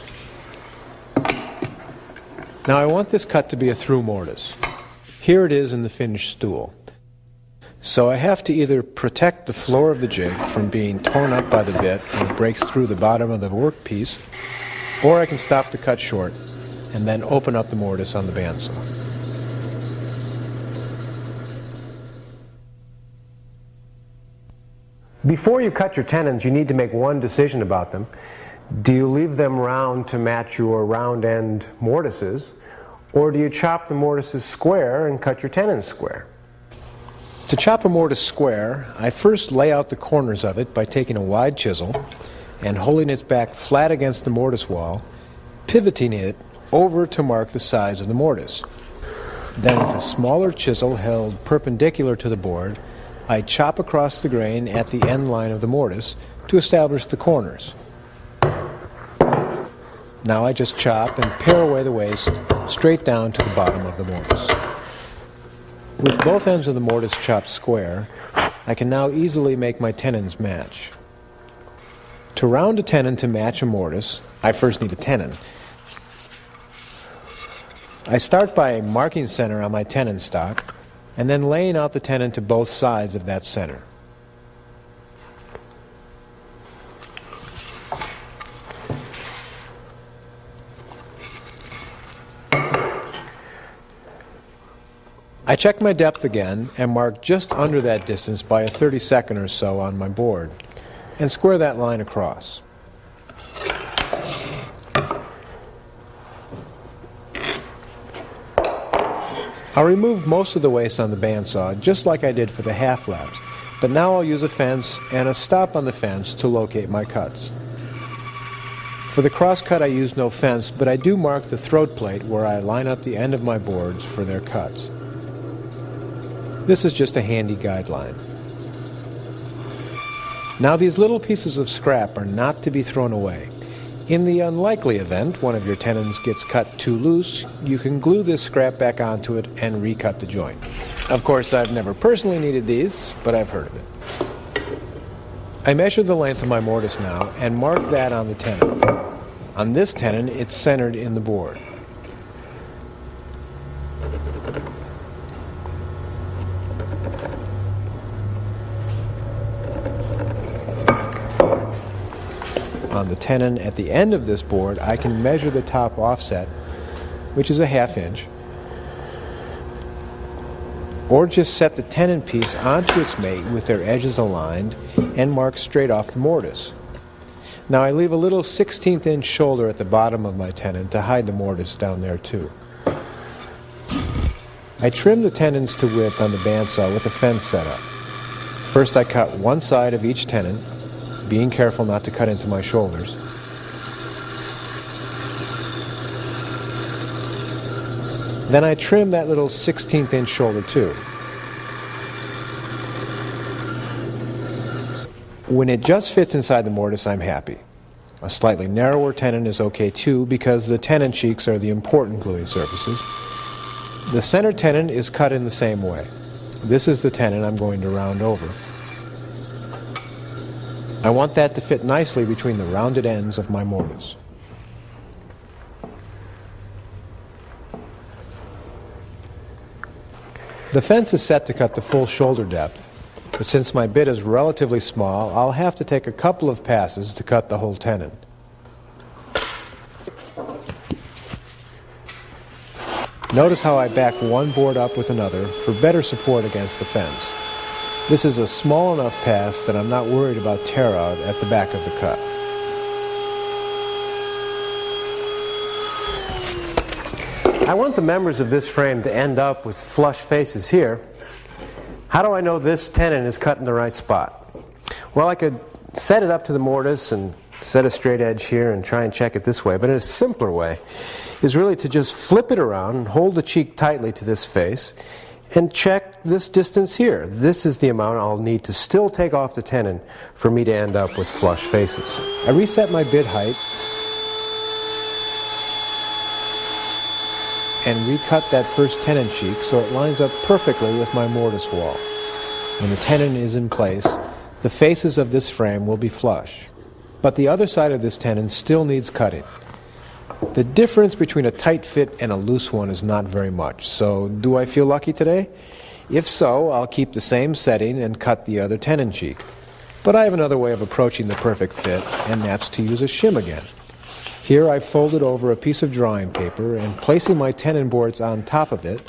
Now I want this cut to be a through mortise. Here it is in the finished stool. So I have to either protect the floor of the jig from being torn up by the bit when it breaks through the bottom of the workpiece, or I can stop the cut short and then open up the mortise on the bandsaw. Before you cut your tenons, you need to make one decision about them. Do you leave them round to match your round end mortises, or do you chop the mortises square and cut your tenons square? To chop a mortise square, I first lay out the corners of it by taking a wide chisel and holding it back flat against the mortise wall, pivoting it over to mark the sides of the mortise. Then with a smaller chisel held perpendicular to the board, I chop across the grain at the end line of the mortise to establish the corners. Now I just chop and pare away the waste straight down to the bottom of the mortise. With both ends of the mortise chopped square, I can now easily make my tenons match. To round a tenon to match a mortise, I first need a tenon. I start by marking center on my tenon stock and then laying out the tenon to both sides of that center. I check my depth again and mark just under that distance by a 32nd or so on my board and square that line across. I'll remove most of the waste on the bandsaw just like I did for the half laps, but now I'll use a fence and a stop on the fence to locate my cuts. For the cross cut I use no fence, but I do mark the throat plate where I line up the end of my boards for their cuts. This is just a handy guideline. Now these little pieces of scrap are not to be thrown away. In the unlikely event one of your tenons gets cut too loose, you can glue this scrap back onto it and recut the joint. Of course, I've never personally needed these, but I've heard of it. I measure the length of my mortise now and mark that on the tenon. On this tenon, it's centered in the board. On the tenon at the end of this board, I can measure the top offset, which is a ½ inch, or just set the tenon piece onto its mate with their edges aligned and mark straight off the mortise. Now I leave a little 1/16 inch shoulder at the bottom of my tenon to hide the mortise down there too. I trim the tenons to width on the bandsaw with a fence set up. First I cut one side of each tenon, being careful not to cut into my shoulders. Then I trim that little 1/16 inch shoulder too. When it just fits inside the mortise, I'm happy. A slightly narrower tenon is okay too because the tenon cheeks are the important gluing surfaces. The center tenon is cut in the same way. This is the tenon I'm going to round over. I want that to fit nicely between the rounded ends of my mortise. The fence is set to cut the full shoulder depth, but since my bit is relatively small, I'll have to take a couple of passes to cut the whole tenon. Notice how I back one board up with another for better support against the fence. This is a small enough pass that I'm not worried about tear out at the back of the cut. I want the members of this frame to end up with flush faces here. How do I know this tenon is cut in the right spot? Well, I could set it up to the mortise and set a straight edge here and try and check it this way, but in a simpler way is really to just flip it around and hold the cheek tightly to this face and check this distance here. This is the amount I'll need to still take off the tenon for me to end up with flush faces. I reset my bit height and recut that first tenon cheek so it lines up perfectly with my mortise wall. When the tenon is in place, the faces of this frame will be flush. But the other side of this tenon still needs cutting. The difference between a tight fit and a loose one is not very much. So, do I feel lucky today? If so, I'll keep the same setting and cut the other tenon cheek. But I have another way of approaching the perfect fit, and that's to use a shim again. Here I folded over a piece of drawing paper, and placing my tenon boards on top of it,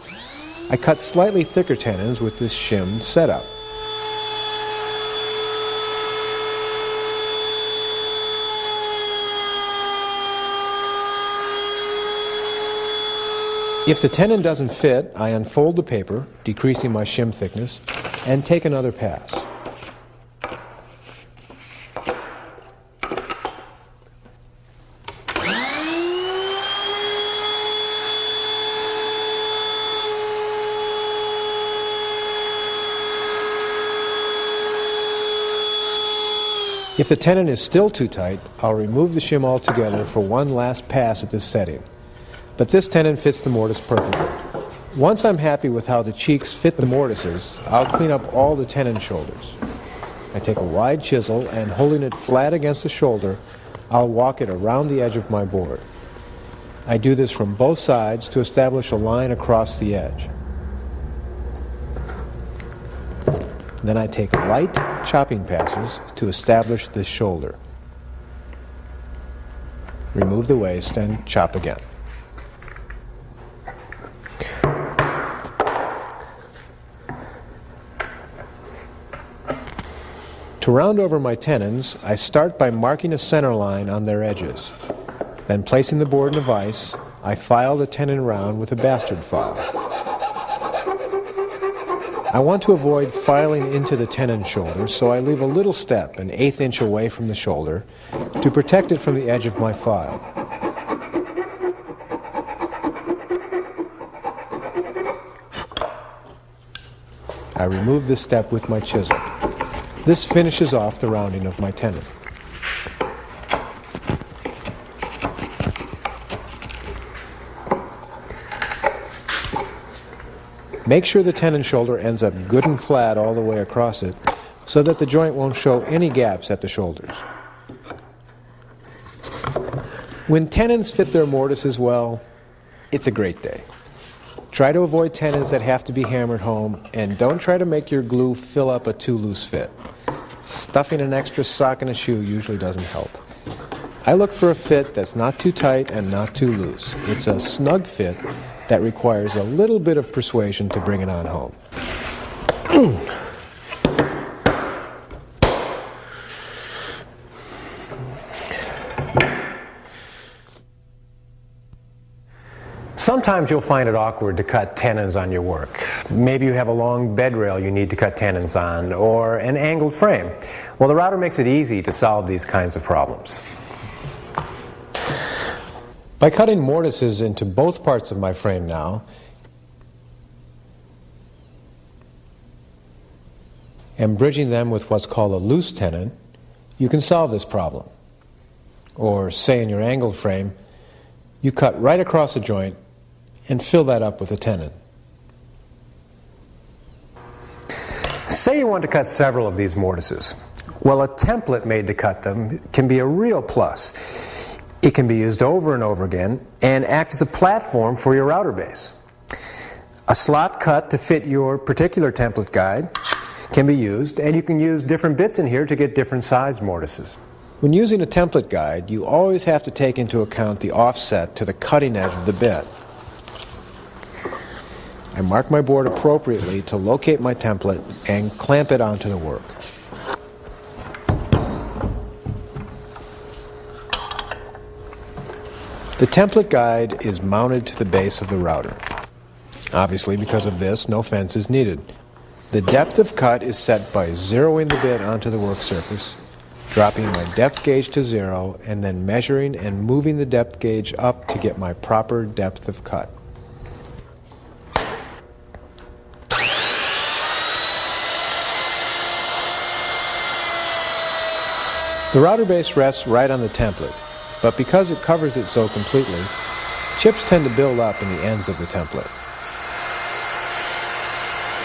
I cut slightly thicker tenons with this shim setup. If the tenon doesn't fit, I unfold the paper, decreasing my shim thickness, and take another pass. If the tenon is still too tight, I'll remove the shim altogether for one last pass at this setting. But this tenon fits the mortise perfectly. Once I'm happy with how the cheeks fit the mortises, I'll clean up all the tenon shoulders. I take a wide chisel and, holding it flat against the shoulder, I'll walk it around the edge of my board. I do this from both sides to establish a line across the edge. Then I take light chopping passes to establish this shoulder. Remove the waste and chop again. To round over my tenons, I start by marking a center line on their edges. Then, placing the board in a vise, I file the tenon round with a bastard file. I want to avoid filing into the tenon shoulder, so I leave a little step, an 1/8 inch away from the shoulder, to protect it from the edge of my file. I remove this step with my chisel. This finishes off the rounding of my tenon. Make sure the tenon shoulder ends up good and flat all the way across it so that the joint won't show any gaps at the shoulders. When tenons fit their mortises well, it's a great day. Try to avoid tenons that have to be hammered home, and don't try to make your glue fill up a too loose fit. Stuffing an extra sock in a shoe usually doesn't help. I look for a fit that's not too tight and not too loose. It's a snug fit that requires a little bit of persuasion to bring it on home. Sometimes you'll find it awkward to cut tenons on your work. Maybe you have a long bed rail you need to cut tenons on, or an angled frame. Well, the router makes it easy to solve these kinds of problems. By cutting mortises into both parts of my frame now, and bridging them with what's called a loose tenon, you can solve this problem. Or, say in your angled frame, you cut right across the joint and fill that up with a tenon. Say you want to cut several of these mortises. Well, a template made to cut them can be a real plus. It can be used over and over again and act as a platform for your router base. A slot cut to fit your particular template guide can be used, and you can use different bits in here to get different sized mortises. When using a template guide, you always have to take into account the offset to the cutting edge of the bit. I mark my board appropriately to locate my template and clamp it onto the work. The template guide is mounted to the base of the router. Obviously, because of this, no fence is needed. The depth of cut is set by zeroing the bit onto the work surface, dropping my depth gauge to 0, and then measuring and moving the depth gauge up to get my proper depth of cut. The router base rests right on the template, but because it covers it so completely, chips tend to build up in the ends of the template.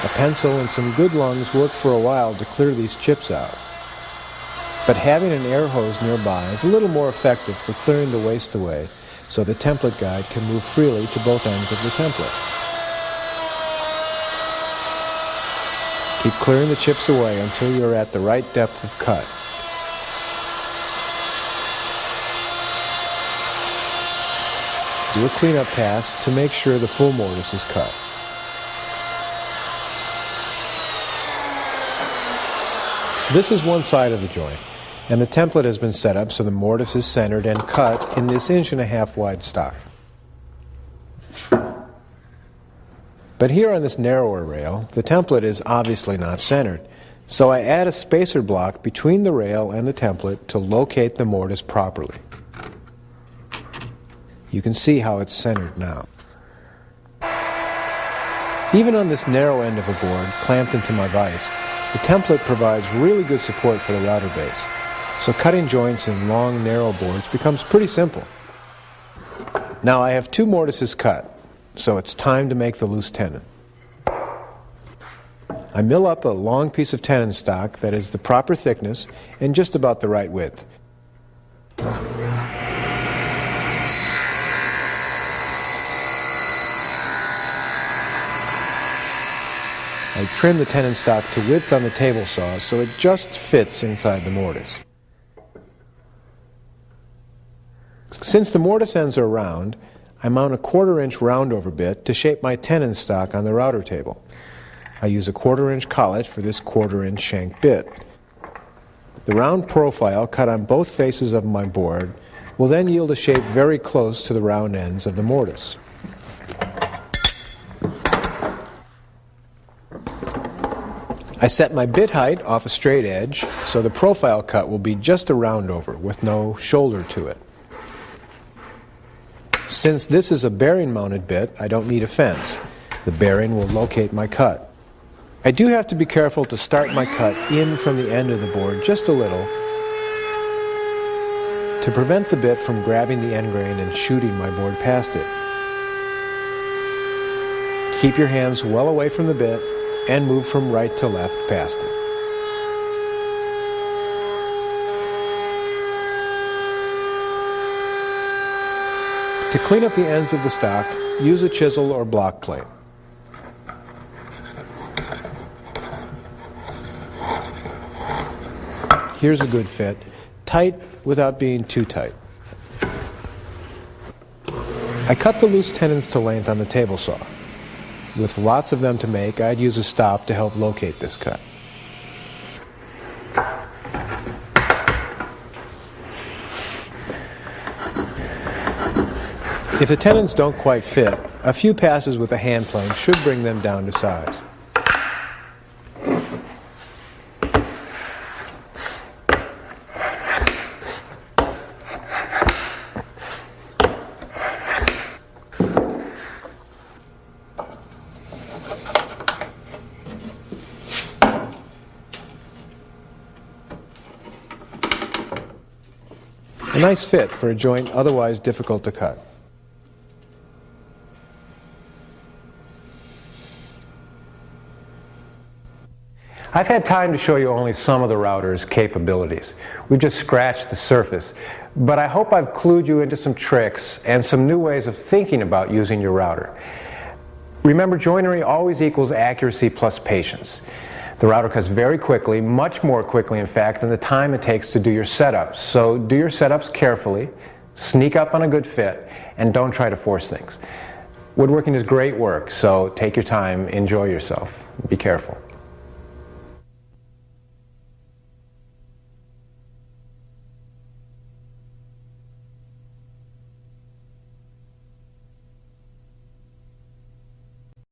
A pencil and some good lungs work for a while to clear these chips out. But having an air hose nearby is a little more effective for clearing the waste away, so the template guide can move freely to both ends of the template. Keep clearing the chips away until you're at the right depth of cut. Do a cleanup pass to make sure the full mortise is cut. This is one side of the joint, and the template has been set up so the mortise is centered and cut in this 1.5" wide stock. But here on this narrower rail, the template is obviously not centered, so I add a spacer block between the rail and the template to locate the mortise properly. You can see how it's centered now. Even on this narrow end of a board clamped into my vise, the template provides really good support for the router base, so cutting joints in long, narrow boards becomes pretty simple. Now I have 2 mortises cut, so it's time to make the loose tenon. I mill up a long piece of tenon stock that is the proper thickness and just about the right width. I trim the tenon stock to width on the table saw so it just fits inside the mortise. Since the mortise ends are round, I mount a 1/4" roundover bit to shape my tenon stock on the router table. I use a 1/4" collet for this 1/4" shank bit. The round profile cut on both faces of my board will then yield a shape very close to the round ends of the mortise. I set my bit height off a straight edge, so the profile cut will be just a roundover with no shoulder to it. Since this is a bearing-mounted bit, I don't need a fence. The bearing will locate my cut. I do have to be careful to start my cut in from the end of the board just a little to prevent the bit from grabbing the end grain and shooting my board past it. Keep your hands well away from the bit and move from right to left past it. To clean up the ends of the stock, use a chisel or block plate. Here's a good fit, tight without being too tight. I cut the loose tenons to length on the table saw. With lots of them to make, I'd use a stop to help locate this cut. If the tenons don't quite fit, a few passes with a hand plane should bring them down to size. A nice fit for a joint otherwise difficult to cut. I've had time to show you only some of the router's capabilities. We've just scratched the surface, but I hope I've clued you into some tricks and some new ways of thinking about using your router. Remember, joinery always equals accuracy plus patience. The router cuts very quickly, much more quickly in fact than the time it takes to do your setups. So do your setups carefully, sneak up on a good fit, and don't try to force things. Woodworking is great work, so take your time, enjoy yourself, be careful.